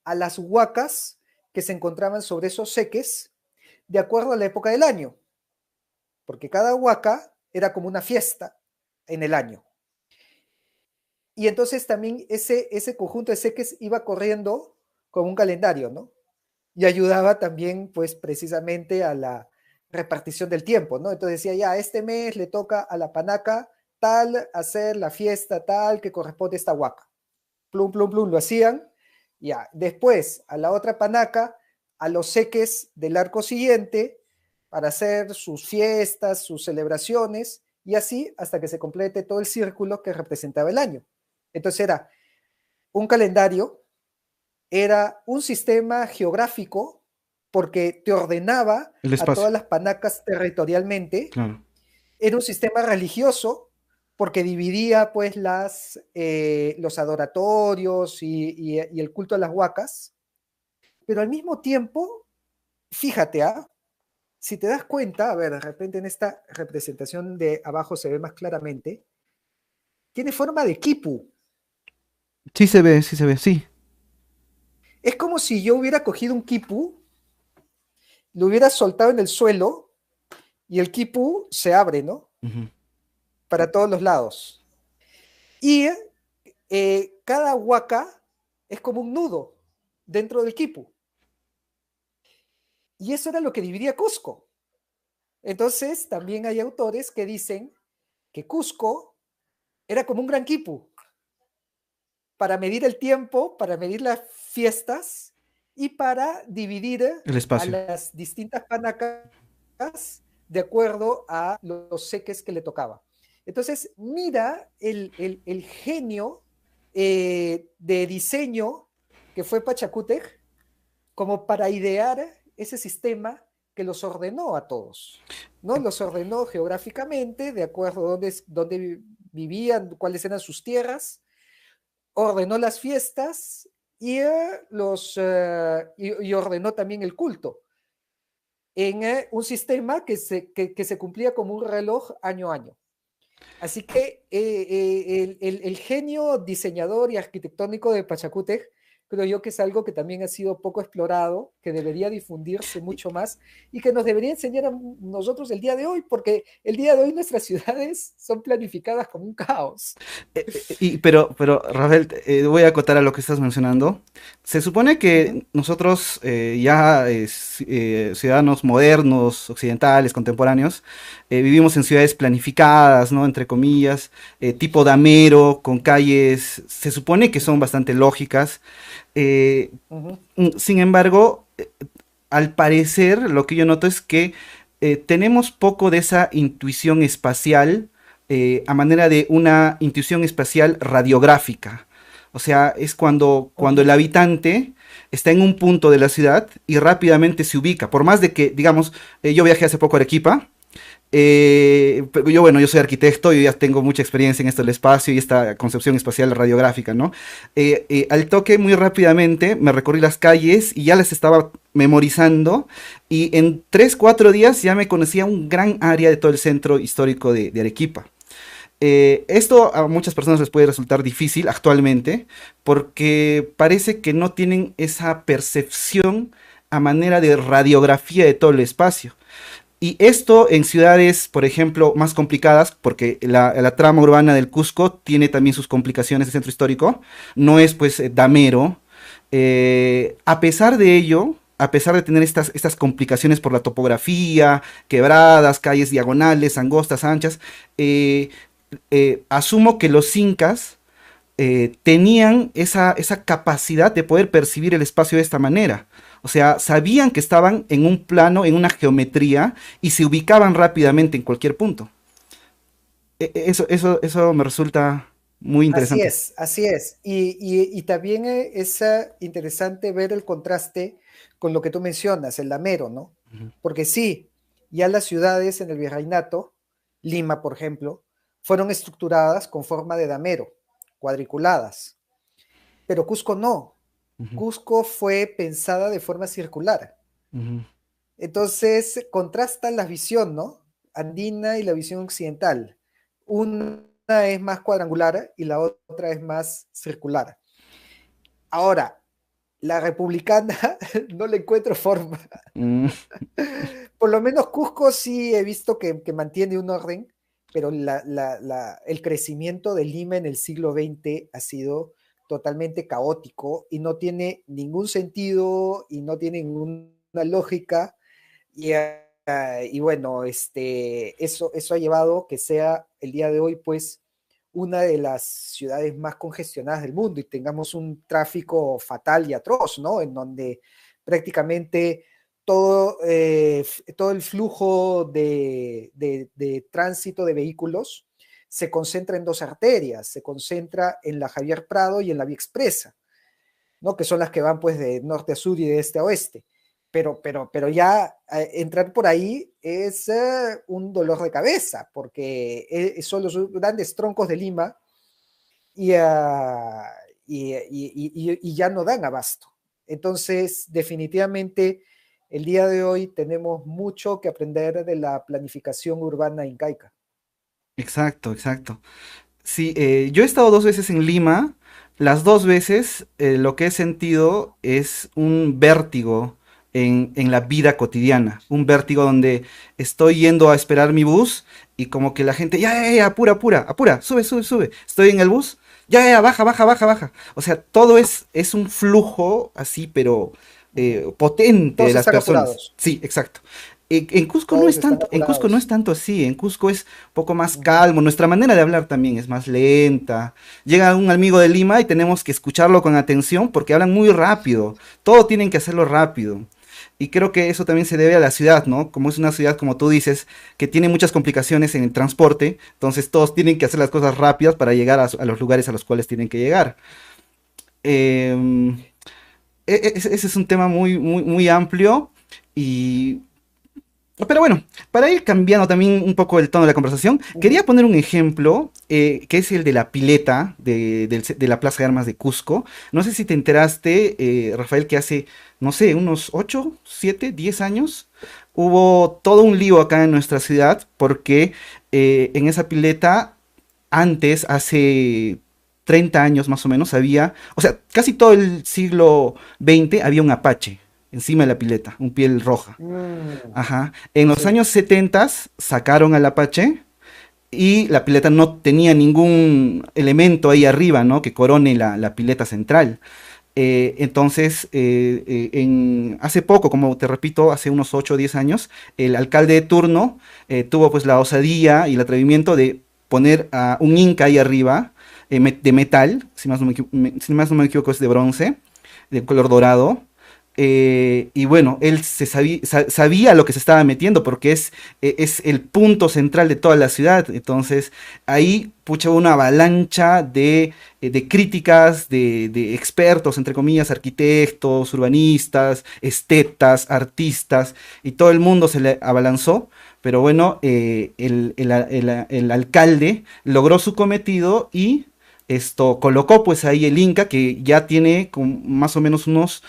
a las huacas que se encontraban sobre esos seques de acuerdo a la época del año, porque cada huaca era como una fiesta en el año. Y entonces también ese conjunto de seques iba corriendo con un calendario, ¿no? Y ayudaba también, pues, precisamente a la repartición del tiempo, ¿no? Entonces decía, ya, este mes le toca a la panaca tal hacer la fiesta tal que corresponde a esta huaca. Plum, plum, plum, lo hacían. Ya, después a la otra panaca, a los seques del arco siguiente, para hacer sus fiestas, sus celebraciones, y así hasta que se complete todo el círculo que representaba el año. Entonces era un calendario, era un sistema geográfico porque te ordenaba El a espacio, todas las panacas territorialmente, claro. era un sistema religioso porque dividía pues los adoratorios y el culto a las huacas, pero al mismo tiempo, fíjate, ¿ah? si te das cuenta, a ver, de repente en esta representación de abajo se ve más claramente, tiene forma de quipu. sí se ve, sí. Es como si yo hubiera cogido un quipu, lo hubiera soltado en el suelo y el quipu se abre, ¿no? Ujú. Para todos los lados. Y cada huaca es como un nudo dentro del quipu. Y eso era lo que dividía Cusco. Entonces, también hay autores que dicen que Cusco era como un gran quipu para medir el tiempo, para medir las fiestas y para dividir El a espacio. las distintas panacas de acuerdo a los seques que le tocaba. Entonces, mira el genio de diseño que fue Pachacútec como para idear ese sistema que los ordenó a todos, ¿no? Los ordenó geográficamente, de acuerdo a dónde vivían, cuáles eran sus tierras, ordenó las fiestas y ordenó también el culto en un sistema que se cumplía como un reloj año a año. Así que el genio diseñador y arquitectónico de Pachacútec creo yo que es algo que también ha sido poco explorado, que debería difundirse mucho más y que nos debería enseñar a nosotros el día de hoy, porque el día de hoy nuestras ciudades son planificadas como un caos. Pero Rafael, voy a acotar a lo que estás mencionando. Se supone Uh -huh, que nosotros, ciudadanos modernos, occidentales, contemporáneos, vivimos en ciudades planificadas, ¿no? Entre comillas, tipo damero, con calles, se supone que son bastante lógicas. eh, uh -huh. Sin embargo, al parecer, lo que yo noto es que tenemos poco de esa intuición espacial a manera de una intuición espacial radiográfica. O sea, es cuando el habitante está en un punto de la ciudad y rápidamente se ubica. Por más de que, digamos, yo viajé hace poco a Arequipa. Pero yo, bueno, yo soy arquitecto, yo ya tengo mucha experiencia en esto del espacio y esta concepción espacial radiográfica, ¿no? Al toque, muy rápidamente, me recorrí las calles y ya las estaba memorizando y en 3 4 días ya me conocía un gran área de todo el centro histórico de Arequipa. Esto a muchas personas les puede resultar difícil actualmente porque parece que no tienen esa percepción a manera de radiografía de todo el espacio. Y esto en ciudades, por ejemplo, más complicadas, porque la trama urbana del Cusco tiene también sus complicaciones de centro histórico, no es pues damero. A pesar de ello, a pesar de tener estas complicaciones por la topografía, quebradas, calles diagonales, angostas, anchas, eh, asumo que los incas tenían esa capacidad de poder percibir el espacio de esta manera. O sea, sabían que estaban en un plano, en una geometría, y se ubicaban rápidamente en cualquier punto. Eso me resulta muy Así interesante. es, así es. Y también es interesante ver el contraste con lo que tú mencionas, el damero, ¿no? Ujú. Porque sí, ya las ciudades en el virreinato, Lima, por ejemplo, fueron estructuradas con forma de damero, cuadriculadas, pero Cusco no. Ujú. Cusco fue pensada de forma circular. Ujú. Entonces, contrastan la visión, ¿no? Andina y la visión occidental. Una es más cuadrangular y la otra es más circular. Ahora, la republicana no le encuentro forma. Mm. Por lo menos Cusco sí he visto que mantiene un orden, pero el crecimiento de Lima en el siglo XX ha sido totalmente caótico y no tiene ningún sentido y no tiene ninguna lógica. Y bueno, eso ha llevado que sea el día de hoy, pues, una de las ciudades más congestionadas del mundo y tengamos un tráfico fatal y atroz, ¿no? En donde prácticamente todo el flujo de tránsito de vehículos se concentra en dos arterias, se concentra en la Javier Prado y en la Vía Expresa, ¿no? Que son las que van pues de norte a sur y de este a oeste. Pero ya entrar por ahí es un dolor de cabeza, porque son los grandes troncos de Lima y, y ya no dan abasto. Entonces, definitivamente, el día de hoy tenemos mucho que aprender de la planificación urbana incaica. Exacto, exacto. Sí, yo he estado 2 veces en Lima. Las 2 veces lo que he sentido es un vértigo en la vida cotidiana. Un vértigo donde estoy yendo a esperar mi bus y como que la gente, ya, ya, ya, apura, apura, apura, sube, sube, sube. Estoy en el bus, ya, ya, ya, baja, baja, baja, baja. O sea, todo es un flujo así, pero potente de Todos las están personas. apurados, Sí, exacto. En Cusco no todos es están tanto, en Cusco no es apurados. tanto así, en Cusco es un poco más Ujú. calmo, nuestra manera de hablar también es más lenta. Llega un amigo de Lima y tenemos que escucharlo con atención porque hablan muy rápido, todo tienen que hacerlo rápido. Y creo que eso también se debe a la ciudad, ¿no? Como es una ciudad, como tú dices, que tiene muchas complicaciones en el transporte, entonces todos tienen que hacer las cosas rápidas para llegar a los lugares a los cuales tienen que llegar. Em, Ese es un tema muy, muy, muy amplio y pero bueno, para ir cambiando también un poco el tono de la conversación, quería Ujú. poner un ejemplo que es el de la pileta de la Plaza de Armas de Cusco. No sé si te enteraste, Rafael, que hace, no sé, unos 8, 7, 10 años hubo todo un lío acá en nuestra ciudad porque en esa pileta antes, hace 30 años más o menos, había, o sea, casi todo el siglo XX había un apache encima de la pileta, un piel roja. Mm, Ajá. En los sí. años 70 sacaron al Apache y la pileta no tenía ningún elemento ahí arriba, ¿no? Que corone la pileta central. Entonces, hace poco, como te repito, hace unos 8 o 10 años, el alcalde de turno tuvo pues la osadía y el atrevimiento de poner a un Inca ahí arriba, de metal, si más no me equivoco es de bronce, de color dorado. Y bueno, él sabía lo que se estaba metiendo porque es el punto central de toda la ciudad. Entonces, ahí pucha una avalancha de críticas de expertos, entre comillas, arquitectos, urbanistas, estetas, artistas, y todo el mundo se le abalanzó. Pero bueno, el alcalde logró su cometido y esto colocó pues ahí el Inca que ya tiene más o menos unos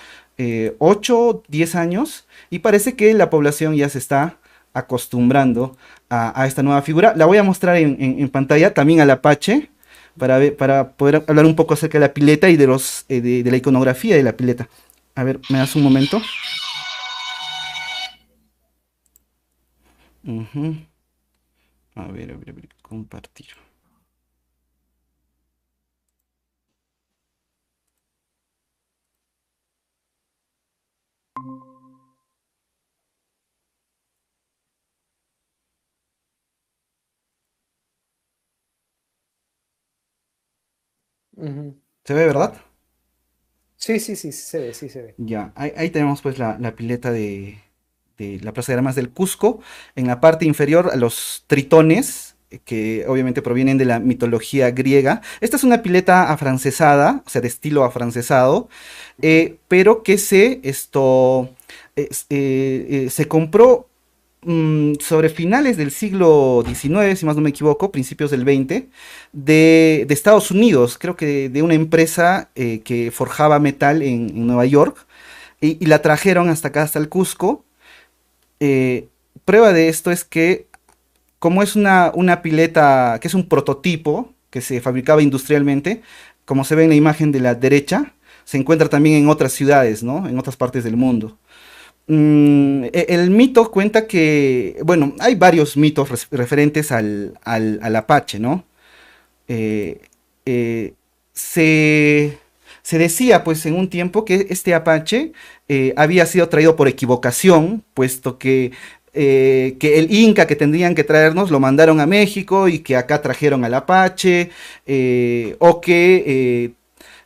8, 10 años y parece que la población ya se está acostumbrando a esta nueva figura. La voy a mostrar en pantalla también al Apache para poder hablar un poco acerca de la pileta y de la iconografía de la pileta. A ver, ¿me das un momento? Ujú. A ver, compartir. Ujú. ¿Se ve, verdad? Claro. Sí, sí, sí, sí se ve, sí se ve. Ya, ahí tenemos pues la pileta de la Plaza de Armas del Cusco. En la parte inferior a los tritones, que obviamente provienen de la mitología griega. Esta es una pileta afrancesada, o sea, de estilo afrancesado, pero que se compró sobre finales del siglo XIX, si más no me equivoco, principios del XX, de Estados Unidos, creo que de una empresa que forjaba metal en Nueva York, y la trajeron hasta acá, hasta el Cusco. Eh, Prueba de esto es que, como es una pileta, que es un prototipo que se fabricaba industrialmente, como se ve en la imagen de la derecha, se encuentra también en otras ciudades, ¿no? En otras partes del mundo. El mito cuenta que, bueno, hay varios mitos referentes al Apache, ¿no? Eh, eh, se, Se decía, pues, en un tiempo que este Apache había sido traído por equivocación, puesto que el Inca que tendrían que traernos lo mandaron a México y que acá trajeron al Apache, o que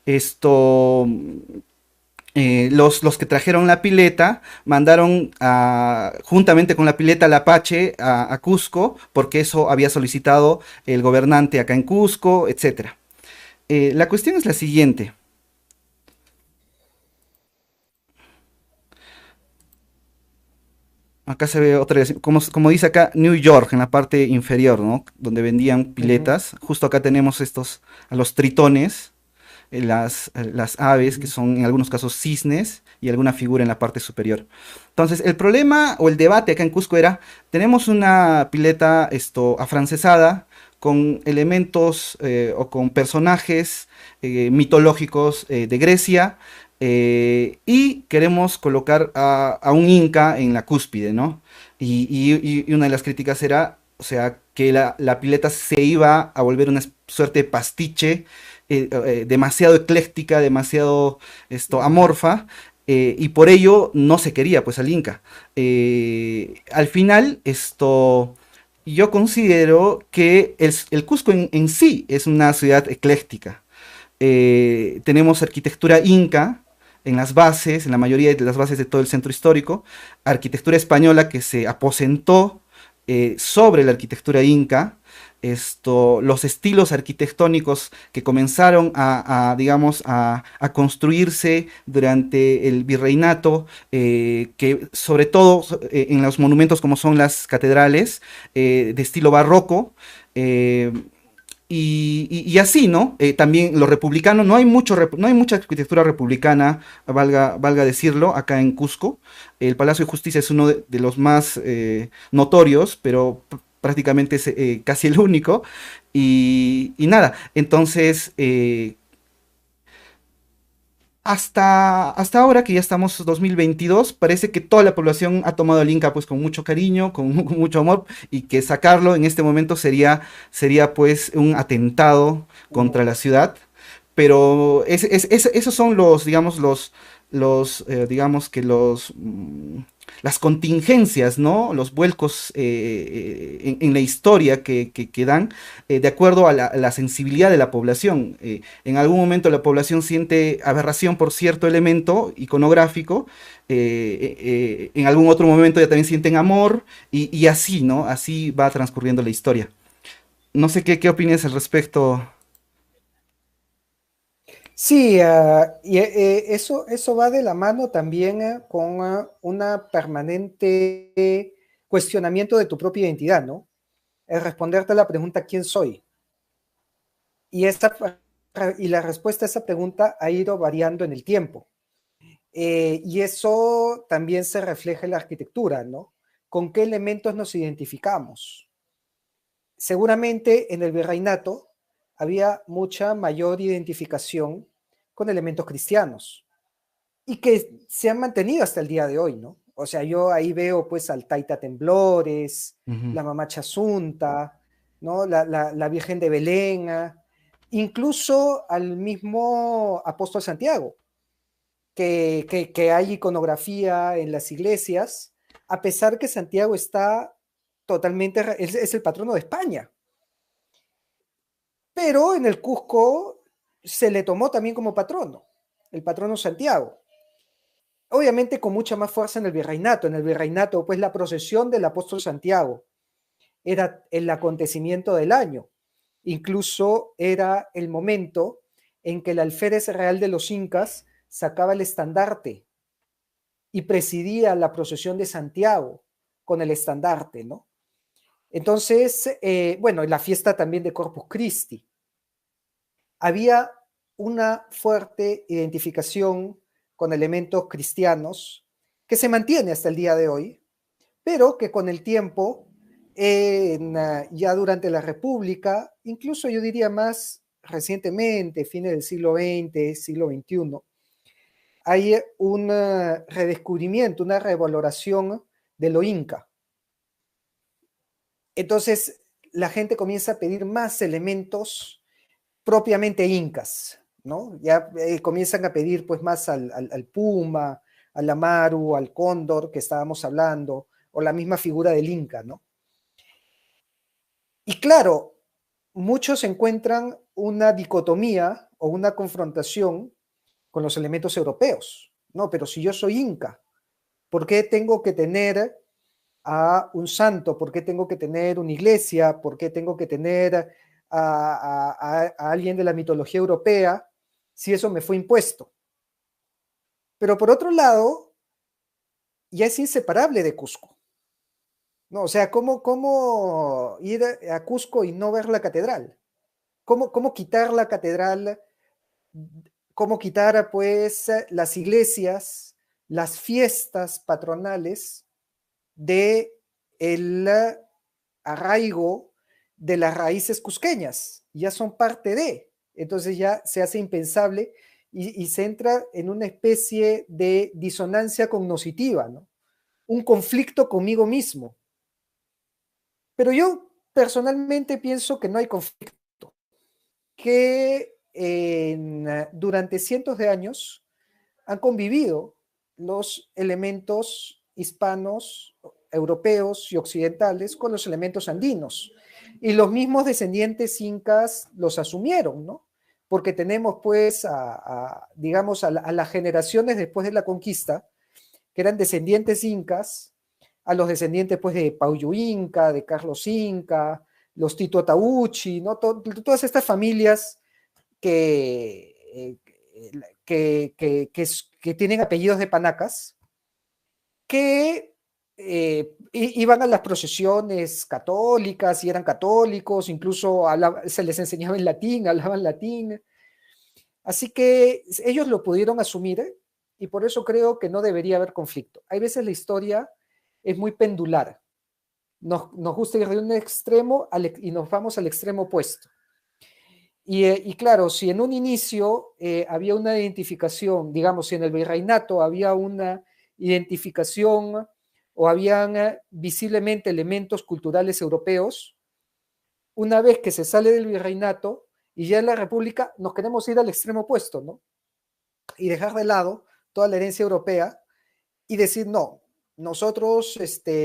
esto los que trajeron la pileta mandaron juntamente con la pileta al Apache a Cusco, porque eso había solicitado el gobernante acá en Cusco, etcétera. La cuestión es la siguiente. Acá se ve otra vez, como dice acá, New York, en la parte inferior, ¿no? Donde vendían Ujú. piletas. Justo acá tenemos a los tritones. las aves, que son en algunos casos cisnes, y alguna figura en la parte superior. Entonces, el problema o el debate acá en Cusco era, tenemos una pileta afrancesada con elementos o con personajes mitológicos de Grecia, y queremos colocar a un inca en la cúspide, ¿no? Y una de las críticas era, o sea, que la pileta se iba a volver una suerte de pastiche, demasiado ecléctica, demasiado amorfa, y por ello no se quería pues al Inca. Al final, yo considero que el Cusco en sí es una ciudad ecléctica. Tenemos arquitectura inca en las bases, en la mayoría de las bases de todo el centro histórico, arquitectura española que se aposentó sobre la arquitectura inca, los estilos arquitectónicos que comenzaron digamos, a construirse durante el virreinato, que sobre todo en los monumentos como son las catedrales, de estilo barroco, y así, ¿no? También lo republicano, no hay mucha arquitectura republicana, valga decirlo, acá en Cusco. El Palacio de Justicia es uno de los más notorios, pero prácticamente es casi el único. Y nada, entonces, hasta ahora, que ya estamos 2022, parece que toda la población ha tomado el Inca pues con mucho cariño, con mucho amor, y que sacarlo en este momento sería pues un atentado contra la ciudad. Pero esos son digamos, digamos que las contingencias, ¿no? Los vuelcos en la historia que dan, de acuerdo a la sensibilidad de la población. En algún momento la población siente aberración por cierto elemento iconográfico, en algún otro momento ya también sienten amor, y así, ¿no? Así va transcurriendo la historia. No sé qué opinas al respecto. Sí, y eso va de la mano también con una permanente cuestionamiento de tu propia identidad, ¿no? El responderte a la pregunta ¿quién soy? Y, y la respuesta a esa pregunta ha ido variando en el tiempo. Y eso también se refleja en la arquitectura, ¿no? ¿Con qué elementos nos identificamos? Seguramente en el virreinato había mucha mayor identificación con elementos cristianos y que se han mantenido hasta el día de hoy, ¿no? O sea, yo ahí veo pues al Taita Temblores, Ujú. la Mamá Chasunta, ¿no? La Virgen de Belén, incluso al mismo Apóstol Santiago, que hay iconografía en las iglesias, a pesar que Santiago está totalmente, es el patrono de España. Pero en el Cusco se le tomó también como patrono, el patrono Santiago. Obviamente con mucha más fuerza en el virreinato. En el virreinato, pues la procesión del apóstol Santiago era el acontecimiento del año. Incluso era el momento en que el alférez real de los incas sacaba el estandarte y presidía la procesión de Santiago con el estandarte, ¿no? Entonces, bueno, la fiesta también de Corpus Christi. Había una fuerte identificación con elementos cristianos que se mantiene hasta el día de hoy, pero que con el tiempo, ya durante la República, incluso yo diría más recientemente, fines del siglo XX, siglo XXI, hay un redescubrimiento, una revaloración de lo inca. Entonces, la gente comienza a pedir más elementos propiamente incas, ¿no? Ya comienzan a pedir pues más al puma, al amaru, al cóndor que estábamos hablando, o la misma figura del inca, ¿no? Y claro, muchos encuentran una dicotomía o una confrontación con los elementos europeos, ¿no? Pero si yo soy inca, ¿por qué tengo que tener a un santo? ¿Por qué tengo que tener una iglesia? ¿Por qué tengo que tener a alguien de la mitología europea si eso me fue impuesto? Pero por otro lado, ya es inseparable de Cusco, ¿no? O sea, ¿cómo ir a Cusco y no ver la catedral? ¿Cómo quitar la catedral cómo quitar pues las iglesias, las fiestas patronales de el arraigo de las raíces cusqueñas, ya son parte de, entonces ya se hace impensable y se entra en una especie de disonancia cognoscitiva, ¿no? Un conflicto conmigo mismo. Pero yo personalmente pienso que no hay conflicto, que durante cientos de años han convivido los elementos hispanos, europeos y occidentales con los elementos andinos. Y los mismos descendientes incas los asumieron, ¿no? Porque tenemos pues, digamos, a las generaciones después de la conquista, que eran descendientes incas, a los descendientes pues de Pauyo Inca, de Carlos Inca, los Tito Tauchi, ¿no? Todas estas familias que, que tienen apellidos de panacas, que iban a las procesiones católicas y eran católicos, incluso se les enseñaba en latín, hablaban latín. Así que ellos lo pudieron asumir y por eso creo que no debería haber conflicto. Hay veces la historia es muy pendular. Nos gusta ir de un extremo y nos vamos al extremo opuesto. Y claro, si en un inicio había una identificación, digamos, si en el virreinato había una identificación o habían visiblemente elementos culturales europeos, una vez que se sale del virreinato y ya en la república nos queremos ir al extremo opuesto, ¿no? Y dejar de lado toda la herencia europea y decir, no, nosotros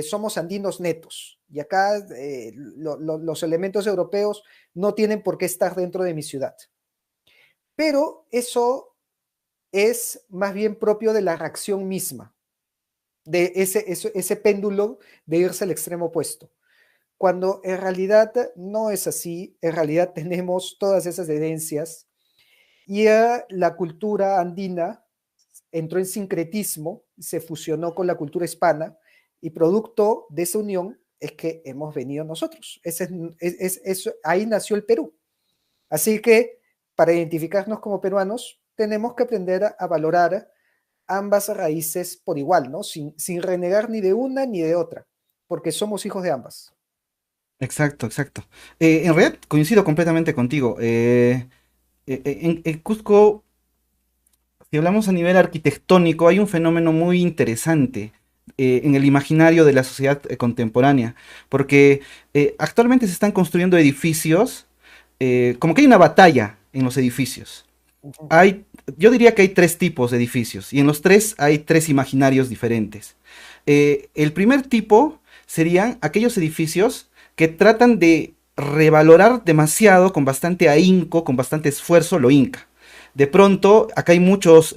somos andinos netos y acá los elementos europeos no tienen por qué estar dentro de mi ciudad. Pero eso es más bien propio de la reacción misma, de ese péndulo de irse al extremo opuesto. Cuando en realidad no es así, en realidad tenemos todas esas herencias y la cultura andina entró en sincretismo, se fusionó con la cultura hispana y producto de esa unión es que hemos venido nosotros. Ahí nació el Perú. Así que para identificarnos como peruanos tenemos que aprender a valorar ambas raíces por igual, ¿no? Sin renegar ni de una ni de otra, porque somos hijos de ambas. Exacto, exacto. En realidad coincido completamente contigo. En Cusco, si hablamos a nivel arquitectónico, hay un fenómeno muy interesante en el imaginario de la sociedad contemporánea, porque actualmente se están construyendo edificios, como que hay una batalla en los edificios. Hay, yo diría que hay tres tipos de edificios, y en los tres hay tres imaginarios diferentes. El primer tipo serían aquellos edificios que tratan de revalorar demasiado, con bastante ahínco, con bastante esfuerzo, lo inca. De pronto, acá hay muchos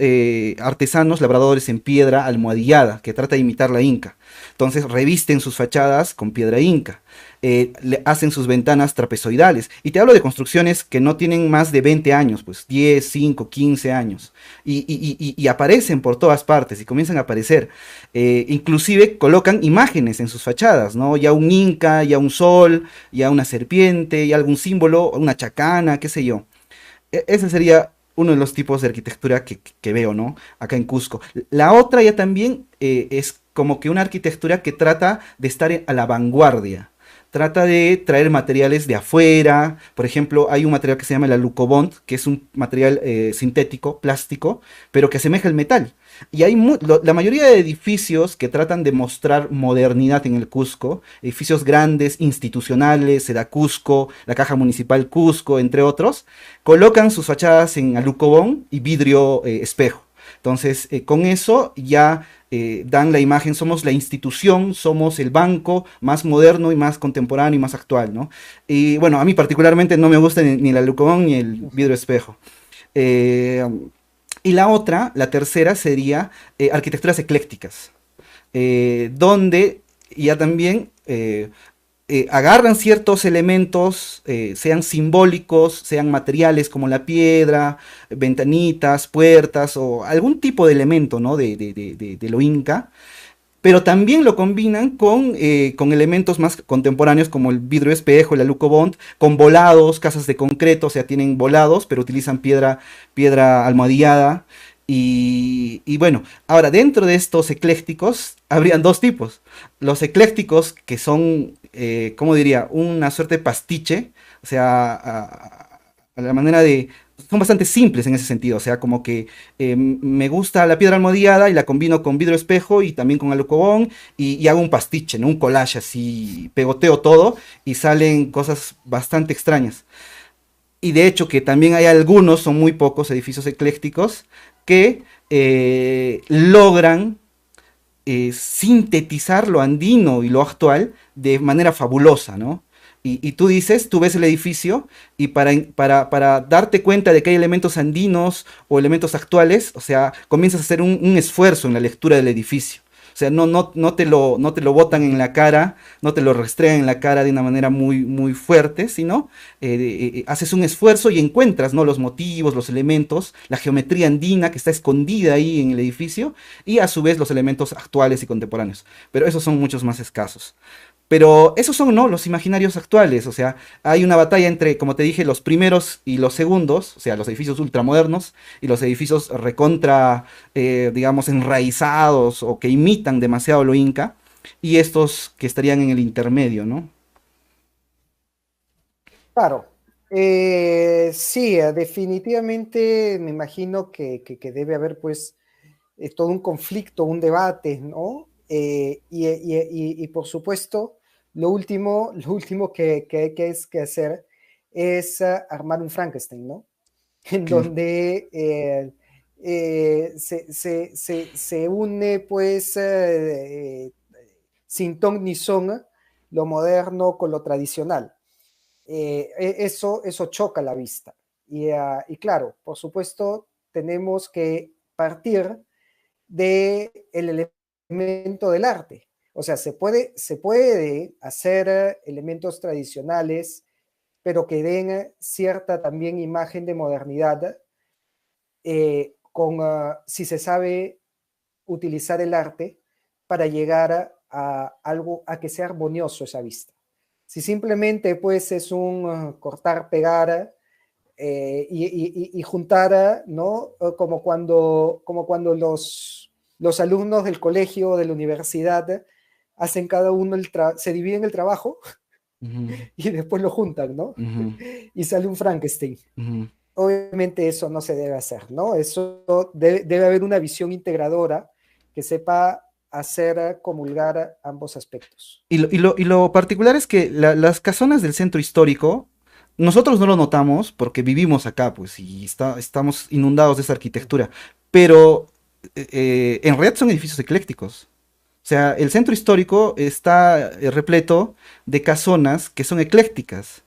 artesanos, labradores en piedra almohadillada, que trata de imitar la inca. Entonces revisten sus fachadas con piedra inca, le hacen sus ventanas trapezoidales. Y te hablo de construcciones que no tienen más de 20 años, pues 10, 5, 15 años. Y aparecen por todas partes y comienzan a aparecer. Inclusive colocan imágenes en sus fachadas, ¿no? Ya un inca, ya un sol, ya una serpiente, ya algún símbolo, una chacana, qué sé yo. Ese sería uno de los tipos de arquitectura que veo, ¿no? Acá en Cusco. La otra ya también es como que una arquitectura que trata de estar a la vanguardia. Trata de traer materiales de afuera. Por ejemplo, hay un material que se llama el alucobond, que es un material sintético, plástico, pero que asemeja el metal. Y hay la mayoría de edificios que tratan de mostrar modernidad en el Cusco, edificios grandes, institucionales, Sedacusco, la Caja Municipal Cusco, entre otros, colocan sus fachadas en alucobón y vidrio espejo. Entonces, con eso ya dan la imagen, somos la institución, somos el banco más moderno y más contemporáneo y más actual, ¿no? Y bueno, a mí particularmente no me gusta ni el alucobón ni el vidrio espejo. Eh, y la otra, la tercera, sería arquitecturas eclécticas, donde ya también agarran ciertos elementos, sean simbólicos, sean materiales como la piedra, ventanitas, puertas o algún tipo de elemento, ¿no? de lo inca, pero también lo combinan con elementos más contemporáneos como el vidrio espejo, el aluco bond, con volados, casas de concreto, o sea, tienen volados, pero utilizan piedra almohadillada. Y bueno, ahora dentro de estos eclécticos habrían dos tipos. Los eclécticos que son, ¿cómo diría? Una suerte de pastiche, o sea, a la manera de... Son bastante simples en ese sentido, o sea, como que me gusta la piedra almohadillada y la combino con vidrio espejo y también con alucobón y hago un pastiche, ¿no? Un collage así, pegoteo todo y salen cosas bastante extrañas. Y de hecho que también hay algunos, son muy pocos edificios eclécticos, que logran sintetizar lo andino y lo actual de manera fabulosa, ¿no? Y tú dices, tú ves el edificio y para darte cuenta de que hay elementos andinos o elementos actuales, o sea, comienzas a hacer un esfuerzo en la lectura del edificio. O sea, no te lo botan en la cara, no te lo restregan en la cara de una manera muy fuerte, sino haces un esfuerzo y encuentras, ¿no? Los motivos, los elementos, la geometría andina que está escondida ahí en el edificio y a su vez los elementos actuales y contemporáneos. Pero esos son muchos más escasos. Pero esos son, ¿no? Los imaginarios actuales, o sea, hay una batalla entre, como te dije, los primeros y los segundos, o sea, los edificios ultramodernos y los edificios recontra, digamos, enraizados o que imitan demasiado lo inca, y estos que estarían en el intermedio, ¿no? Claro. Sí, definitivamente me imagino que debe haber pues todo un conflicto, un debate, ¿no? Y por supuesto, lo último que es que hacer es armar un Frankenstein, ¿no? En Que- donde se une pues sin ton ni son lo moderno con lo tradicional. Eso choca la vista. Y claro, por supuesto, tenemos que partir del elemento del arte. O sea, se puede hacer elementos tradicionales, pero que den cierta también imagen de modernidad, si se sabe utilizar el arte para llegar algo, a que sea armonioso esa vista. Si simplemente pues es un cortar, pegar y juntar, ¿no? Como cuando los alumnos del colegio o de la universidad hacen cada uno, se dividen el trabajo Ujú, y después lo juntan, ¿no? ujú, Y sale un Frankenstein. ujú. Obviamente eso no se debe hacer, ¿no? Eso debe haber una visión integradora que sepa hacer comulgar ambos aspectos. Y lo particular es que las casonas del centro histórico, nosotros no lo notamos porque vivimos acá, pues, y estamos inundados de esa arquitectura, pero en realidad son edificios eclécticos. O sea, el centro histórico está repleto de casonas que son eclécticas.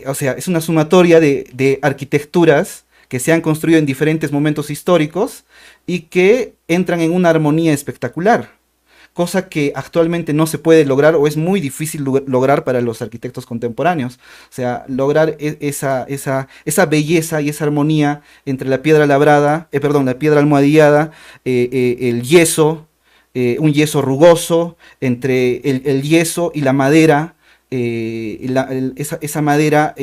O sea, es una sumatoria de arquitecturas que se han construido en diferentes momentos históricos y que entran en una armonía espectacular, cosa que actualmente no se puede lograr o es muy difícil lograr para los arquitectos contemporáneos. O sea, lograr esa belleza y esa armonía entre la piedra labrada, perdón, la piedra almohadillada, el yeso, un yeso rugoso, entre el yeso y la madera. Esa madera,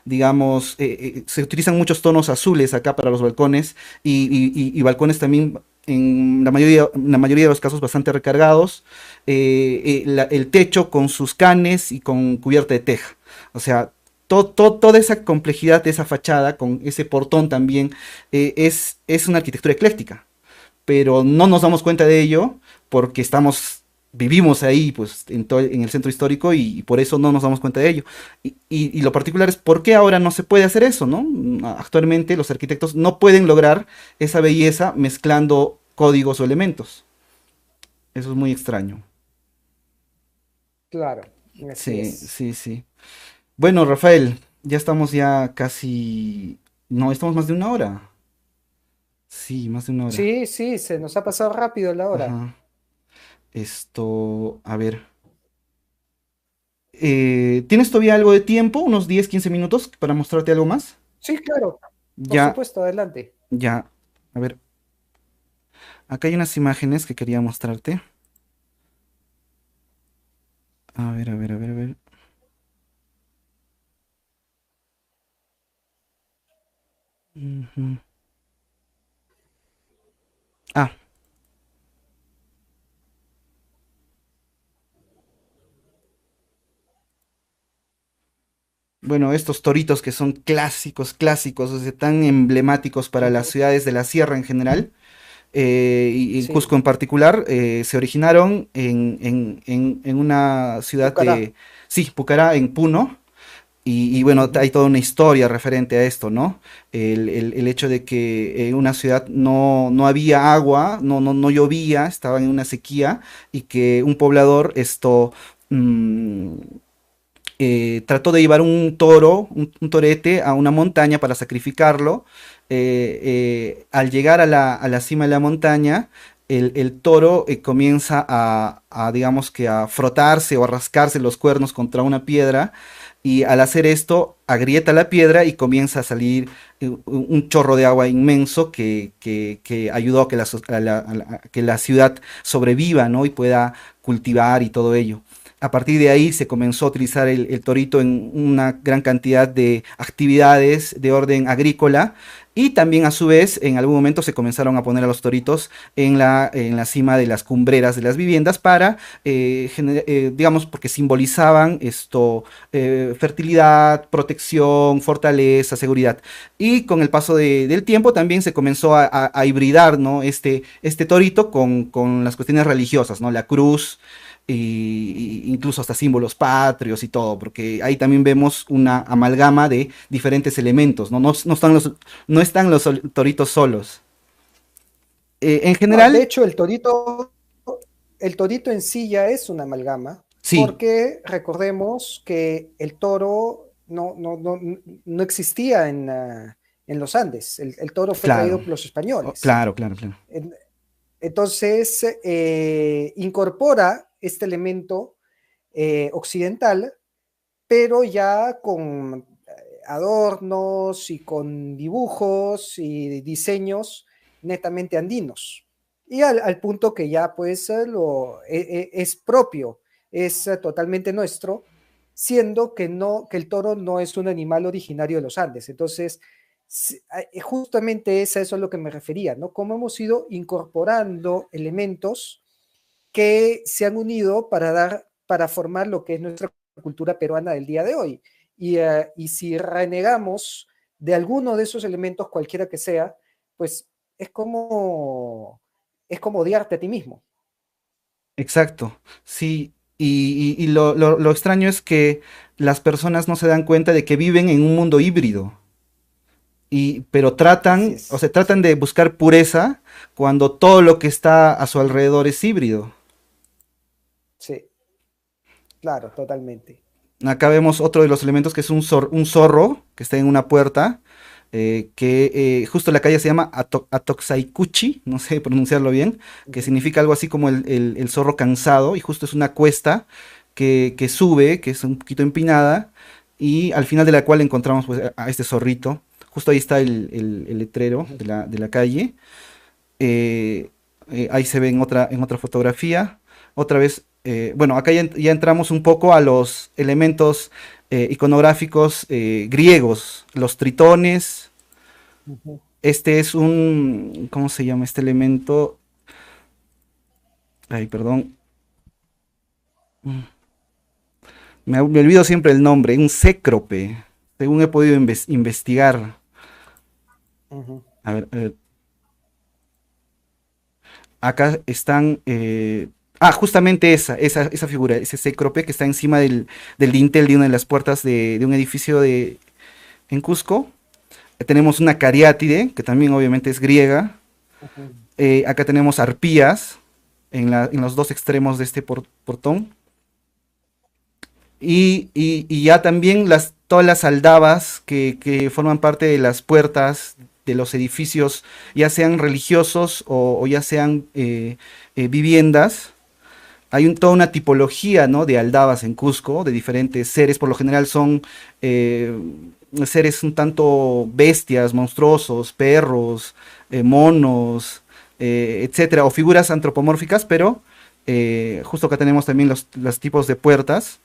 digamos, se utilizan muchos tonos azules acá para los balcones y balcones también en la mayoría de los casos bastante recargados, el techo con sus canes y con cubierta de teja. O sea, toda esa complejidad de esa fachada, con ese portón también, es una arquitectura ecléctica, pero no nos damos cuenta de ello porque vivimos ahí, pues, en el centro histórico y por eso no nos damos cuenta de ello. Y lo particular es por qué ahora no se puede hacer eso, ¿no? Actualmente los arquitectos no pueden lograr esa belleza mezclando códigos o elementos. Eso es muy extraño. Claro, así Sí, es. sí, sí. Bueno, Rafael, ya estamos ya casi... No, estamos más de una hora. Sí, más de una hora. Sí, sí, se nos ha pasado rápido la hora. Ajá. Esto, a ver. ¿Tienes todavía algo de tiempo? ¿Unos 10, 15 minutos para mostrarte algo más? Sí, claro, por Ya, supuesto, adelante. ya. A ver. Acá hay unas imágenes que quería mostrarte. A ver, a ver, a ver, a ver. Ujú. Ah, bueno, estos toritos que son clásicos, clásicos, o sea, tan emblemáticos para las Ujú. ciudades de la sierra en general, y en Sí, Cusco en particular, se originaron en una ciudad Pucará. de, sí, Pucará, en Puno. Y bueno, Ujú. hay toda una historia referente a esto, ¿no? El hecho de que en una ciudad no había agua, no llovía, estaba en una sequía, y que un poblador mm, trató de llevar un toro, un torete, a una montaña para sacrificarlo. Al llegar a la cima de la montaña, el toro comienza digamos que a frotarse o a rascarse los cuernos contra una piedra, y al hacer esto agrieta la piedra y comienza a salir un chorro de agua inmenso que ayudó a que que la ciudad sobreviva, ¿no? Y pueda cultivar y todo ello. A partir de ahí se comenzó a utilizar el torito en una gran cantidad de actividades de orden agrícola, y también a su vez en algún momento se comenzaron a poner a los toritos en la cima de las cumbreras de las viviendas para, digamos, porque simbolizaban fertilidad, protección, fortaleza, seguridad. Y con el paso del tiempo también se comenzó a hibridar, ¿no? Este torito con las cuestiones religiosas, ¿no? La cruz, y incluso hasta símbolos patrios y todo, porque ahí también vemos una amalgama de diferentes elementos, ¿no? No están los toritos solos. En No, de general, hecho, el torito en sí ya es una amalgama, sí, porque recordemos que el toro no existía en los Andes. El toro fue claro, traído por los españoles. claro, claro, claro. En- Entonces, incorpora este elemento occidental, pero ya con adornos y con dibujos y diseños netamente andinos. Y al punto que ya pues es propio, es totalmente nuestro, siendo que, no, que el toro no es un animal originario de los Andes. Entonces, justamente es a eso a lo que me refería, ¿no? Cómo hemos ido incorporando elementos que se han unido para formar lo que es nuestra cultura peruana del día de hoy. Y si renegamos de alguno de esos elementos, cualquiera que sea, pues es como, es como odiarte a ti mismo. Exacto, sí. Y lo extraño es que las personas no se dan cuenta de que viven en un mundo híbrido. Pero Así o es, sea, tratan de buscar pureza cuando todo lo que está a su alrededor es híbrido. sí, claro, totalmente. Acá vemos otro de los elementos, que es un zorro que está en una puerta, que justo la calle se llama Atoxaikuchi, no sé pronunciarlo bien, que Ujú. significa algo así como el zorro cansado, y justo es una cuesta que sube, que es un poquito empinada, y al final de la cual encontramos pues, a este zorrito. Justo ahí está el letrero Ujú. de la calle. eh, Ahí se ve en otra fotografía. Otra vez, bueno, acá ya entramos un poco a los elementos iconográficos griegos, los tritones. Ujú. Este es un, ¿cómo se llama este elemento? Ay, perdón, me olvido siempre el nombre, un cécrope, según he podido investigar. Ujú. A ver, acá están, justamente esa figura, ese cécrope que está encima del dintel de una de las puertas de un edificio en Cusco. Tenemos una cariátide, que también obviamente es griega. Ujú. Acá tenemos arpías en los dos extremos de este portón. Y ya también todas las aldabas que forman parte de las puertas de los edificios, ya sean religiosos o ya sean viviendas. Hay toda una tipología, ¿no? De aldabas en Cusco, de diferentes seres. Por lo general son eh, seres un tanto bestias, monstruosos, perros, monos. etcétera, o figuras antropomórficas, pero justo acá tenemos también los tipos de puertas.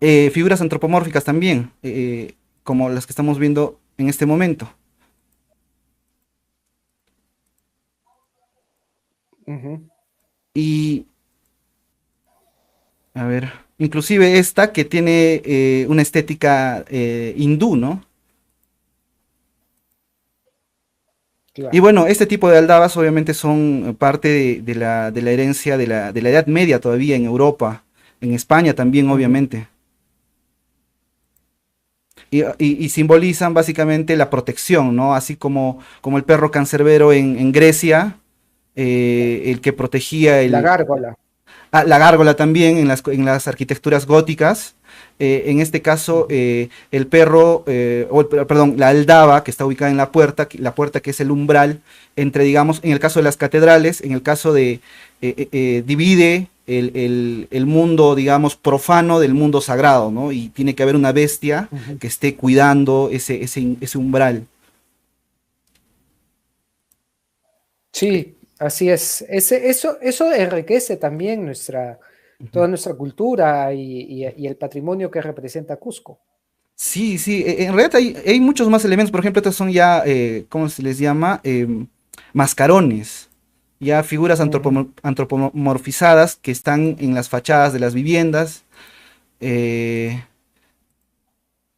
Figuras antropomórficas también, como las que estamos viendo en este momento. Ujú. Y, a ver, inclusive esta que tiene una estética hindú, ¿no? Y Claro. bueno, este tipo de aldabas obviamente son parte de la herencia de la Edad Media todavía en Europa, en España también Ujú. obviamente. Y simbolizan básicamente la protección, ¿no? Así como el perro cancerbero en Grecia, el que protegía La gárgola. la gárgola también en las arquitecturas góticas. En este caso, Ujú. el perro, perdón, la aldaba que está ubicada en la puerta que es el umbral entre, digamos, en el caso de las catedrales, en el caso de, divide el mundo, digamos, profano del mundo sagrado, ¿no? Y tiene que haber una bestia Ujú. que esté cuidando ese umbral. Sí, así es. Eso enriquece también toda nuestra cultura y el patrimonio que representa Cusco. Sí, sí, en realidad hay muchos más elementos. Por ejemplo, estos son ya, ¿cómo se les llama? Mascarones, ya figuras Ujú. antropomorfizadas que están en las fachadas de las viviendas. eh,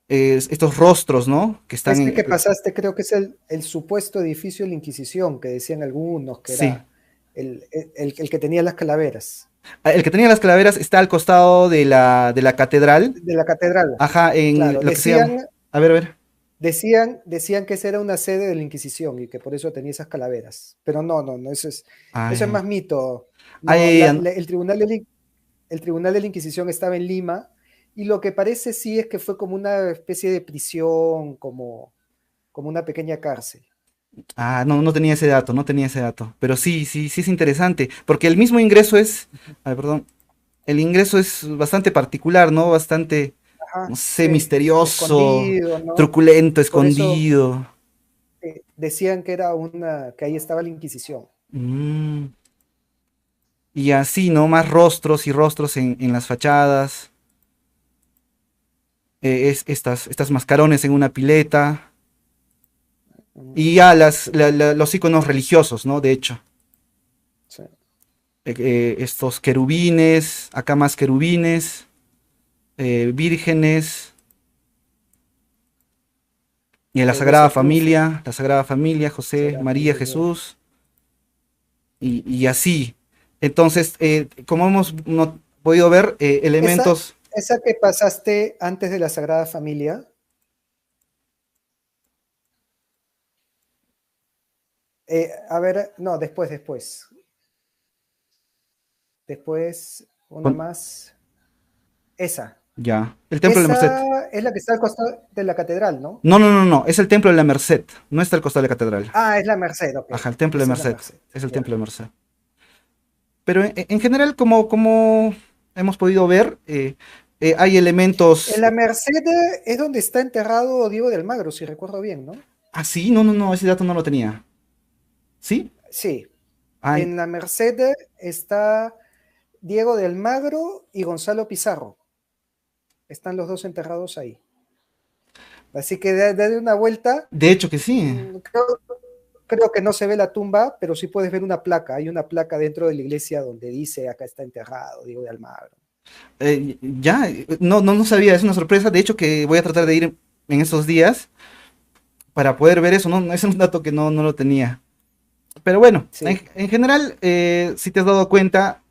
Estos rostros, ¿no? Que están Este en... que pasaste creo que es el supuesto edificio de la Inquisición, que decían algunos que Sí. era el que tenía las calaveras El que tenía las calaveras está al costado de la catedral. de la catedral. Ajá, en Claro, lo que se llama... A ver, a ver. decían que esa era una sede de la Inquisición y que por eso tenía esas calaveras. Pero no, no, no, eso es Ay, más mito. No, ay, el tribunal de la Inquisición estaba en Lima y lo que parece sí es que fue como una especie de prisión, como una pequeña cárcel. no, no tenía ese dato, no tenía ese dato. Pero sí, sí, sí es interesante. Porque el mismo ingreso es... Ay, perdón. El ingreso es bastante particular, ¿no? Bastante, Ajá, no sé, sí, misterioso, escondido, ¿no? truculento, Por eso escondido. decían que ahí estaba la Inquisición. Mm, y así, ¿no? Más rostros y rostros en las fachadas. Estas mascarones en una pileta. Mm, Y ya los iconos religiosos, ¿no? De hecho. sí. Estos querubines, acá más querubines, vírgenes. Y La iglesia de Khufu, La Sagrada Familia, José, Sagrada María, Familia. Jesús. Y así. Entonces, como hemos podido ver, Esa, elementos... esa que pasaste antes de la Sagrada Familia, a ver, no, después, una con- más, esa. ya, el Templo de la Merced. Esa es la que está al costado de la catedral, ¿no? No, no, no, no, es el Templo de la Merced, no está al costado de la catedral. Ah, es la Merced, ok. Ajá, el Templo de Esa es la Merced, Merced, es el ya. Templo de Merced. Pero en general, como hemos podido ver, hay En elementos... la Merced es donde está enterrado Diego de Almagro, si recuerdo bien, ¿no? Ah, sí, no, no, no, ese dato no lo tenía. ¿Sí? Sí, Ay, en la Merced está Diego de Almagro y Gonzalo Pizarro. Están los dos enterrados ahí. Así que de una vuelta, de hecho que sí. creo que no se ve la tumba, pero sí puedes ver una placa. Hay una placa dentro de la iglesia donde dice acá está enterrado Diego de Almagro. Ya, no, no, no sabía, es una sorpresa. De hecho que voy a tratar de ir en estos días para poder ver eso, ¿no? Es un dato que no lo tenía. Pero bueno, en, Sí. en general, si te has dado cuenta,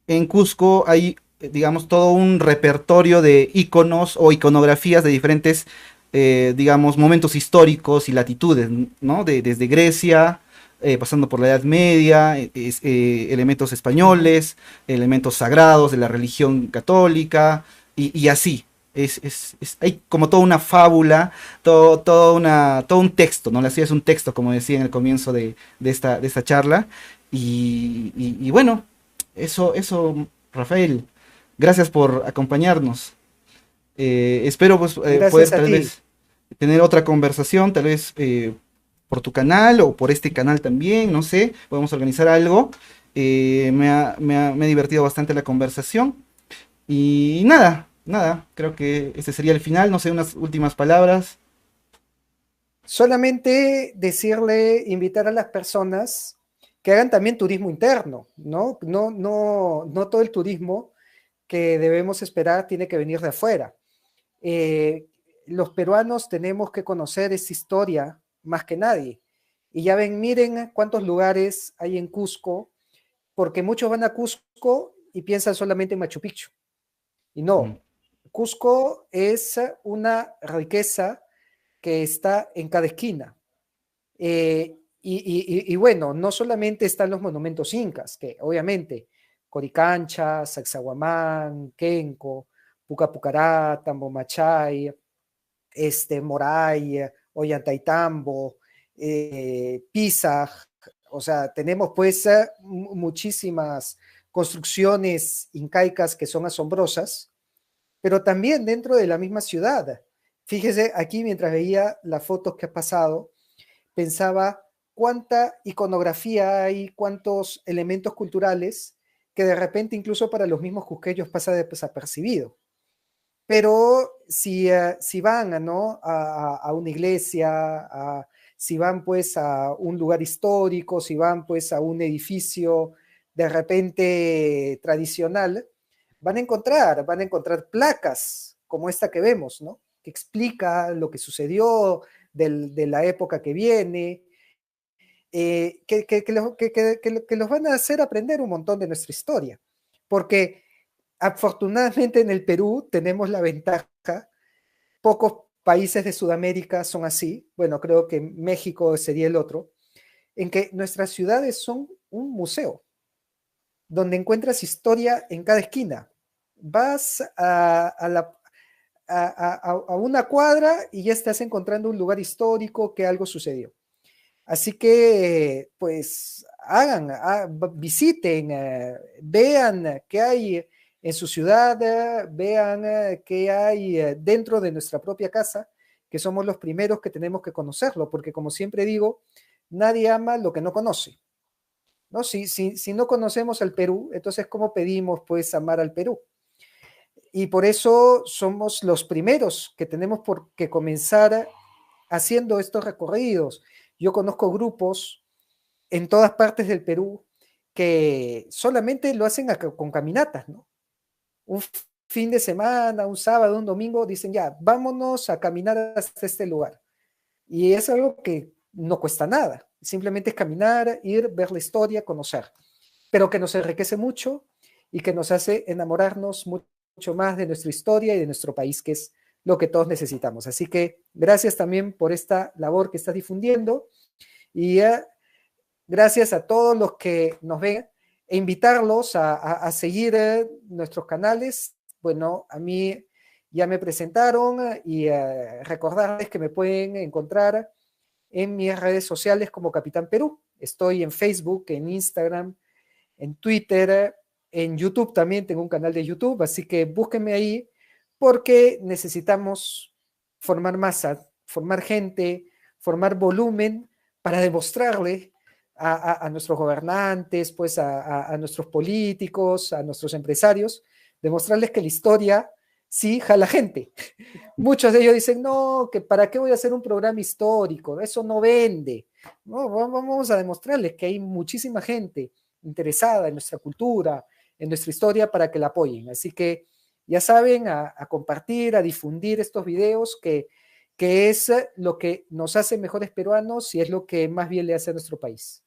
en Cusco hay, digamos, todo un repertorio de iconos o iconografías de diferentes, digamos, momentos históricos y latitudes, ¿no? Desde Grecia, pasando por la Edad Media, elementos Ujú. españoles, elementos sagrados de la religión católica, y así. Hay como toda una fábula, todo un texto, ¿no? La ciudad es un texto, como decía en el comienzo de esta charla. Y bueno, eso, Rafael, gracias por acompañarnos. Espero pues, poder Gracias a tal ti. vez tener otra conversación, tal vez por tu canal o por este canal también, no sé, podemos organizar algo. Me ha divertido bastante la conversación. Y nada, nada, creo que ese sería el final, no sé, unas últimas palabras. Solamente decirle, invitar a las personas que hagan también turismo interno, ¿no? No todo el turismo que debemos esperar tiene que venir de afuera. Eh, los peruanos tenemos que conocer esta historia más que nadie. Y ya ven, miren cuántos lugares hay en Cusco, porque muchos van a Cusco y piensan solamente en Machu Picchu. Y Mm. no, Cusco es una riqueza que está en cada esquina. Y bueno, no solamente están los monumentos incas, que obviamente Coricancha, Sacsayhuamán, Kenco, Pucapucará, Tambomachay, Moray, Ollantaytambo, Pisa, o sea, tenemos pues muchísimas construcciones incaicas que son asombrosas, pero también dentro de la misma ciudad. Fíjese aquí mientras veía las fotos que ha pasado, pensaba cuánta iconografía hay, cuántos elementos culturales que de repente incluso para los mismos cusqueños pasa desapercibido. Pero si van, ¿no? a una iglesia, si van pues a un lugar histórico, si van pues a un edificio de repente tradicional, van a encontrar placas como esta que vemos, ¿no? Que explica lo que sucedió de la época que viene, que los van a hacer aprender un montón de nuestra historia. Porque afortunadamente en el Perú tenemos la ventaja, pocos países de Sudamérica son así, bueno, creo que México sería el otro, en que nuestras ciudades son un museo, donde encuentras historia en cada esquina. Vas a una cuadra y ya estás encontrando un lugar histórico que algo sucedió. Así que, pues, visiten, vean qué hay en su ciudad, vean qué hay dentro de nuestra propia casa, que somos los primeros que tenemos que conocerlo, porque como siempre digo, nadie ama lo que no conoce, ¿no? Si no conocemos al Perú, entonces, ¿cómo pedimos, pues, amar al Perú? Y por eso somos los primeros que tenemos por que comenzar haciendo estos recorridos. Yo conozco grupos en todas partes del Perú que solamente lo hacen con caminatas, ¿no? Un fin de semana, un sábado, un domingo, dicen ya, vámonos a caminar hasta este lugar. Y es algo que no cuesta nada, simplemente es caminar, ir, ver la historia, conocer, pero que nos enriquece mucho y que nos hace enamorarnos mucho más de nuestra historia y de nuestro país, que es lo que todos necesitamos. Así que gracias también por esta labor que estás difundiendo y gracias a todos los que nos ven e invitarlos a seguir nuestros canales. Bueno, a mí ya me presentaron y recordarles que me pueden encontrar en mis redes sociales como Capitán Perú. Estoy en Facebook, en Instagram, en Twitter, en YouTube también tengo un canal de YouTube, así que búsquenme ahí porque necesitamos formar masa, formar gente, formar volumen para demostrarle a nuestros gobernantes, pues a nuestros políticos, a nuestros empresarios, demostrarles que la historia sí jala gente. Muchos de ellos dicen, no, que para qué voy a hacer un programa histórico, eso no vende. No, vamos a demostrarles que hay muchísima gente interesada en nuestra cultura, en nuestra historia, para que la apoyen. Así que ya saben, a compartir, a difundir estos videos, que es lo que nos hace mejores peruanos y es lo que más bien le hace a nuestro país.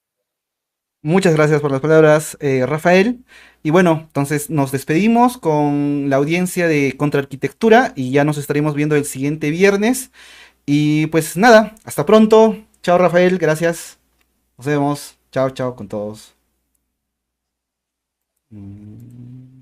Muchas gracias por las palabras, Rafael. Y bueno, entonces nos despedimos con la audiencia de Contraarquitectura y ya nos estaremos viendo el siguiente viernes. Y pues nada, hasta pronto. Chao, Rafael, gracias. Nos vemos. Chao, chao con todos. Mm.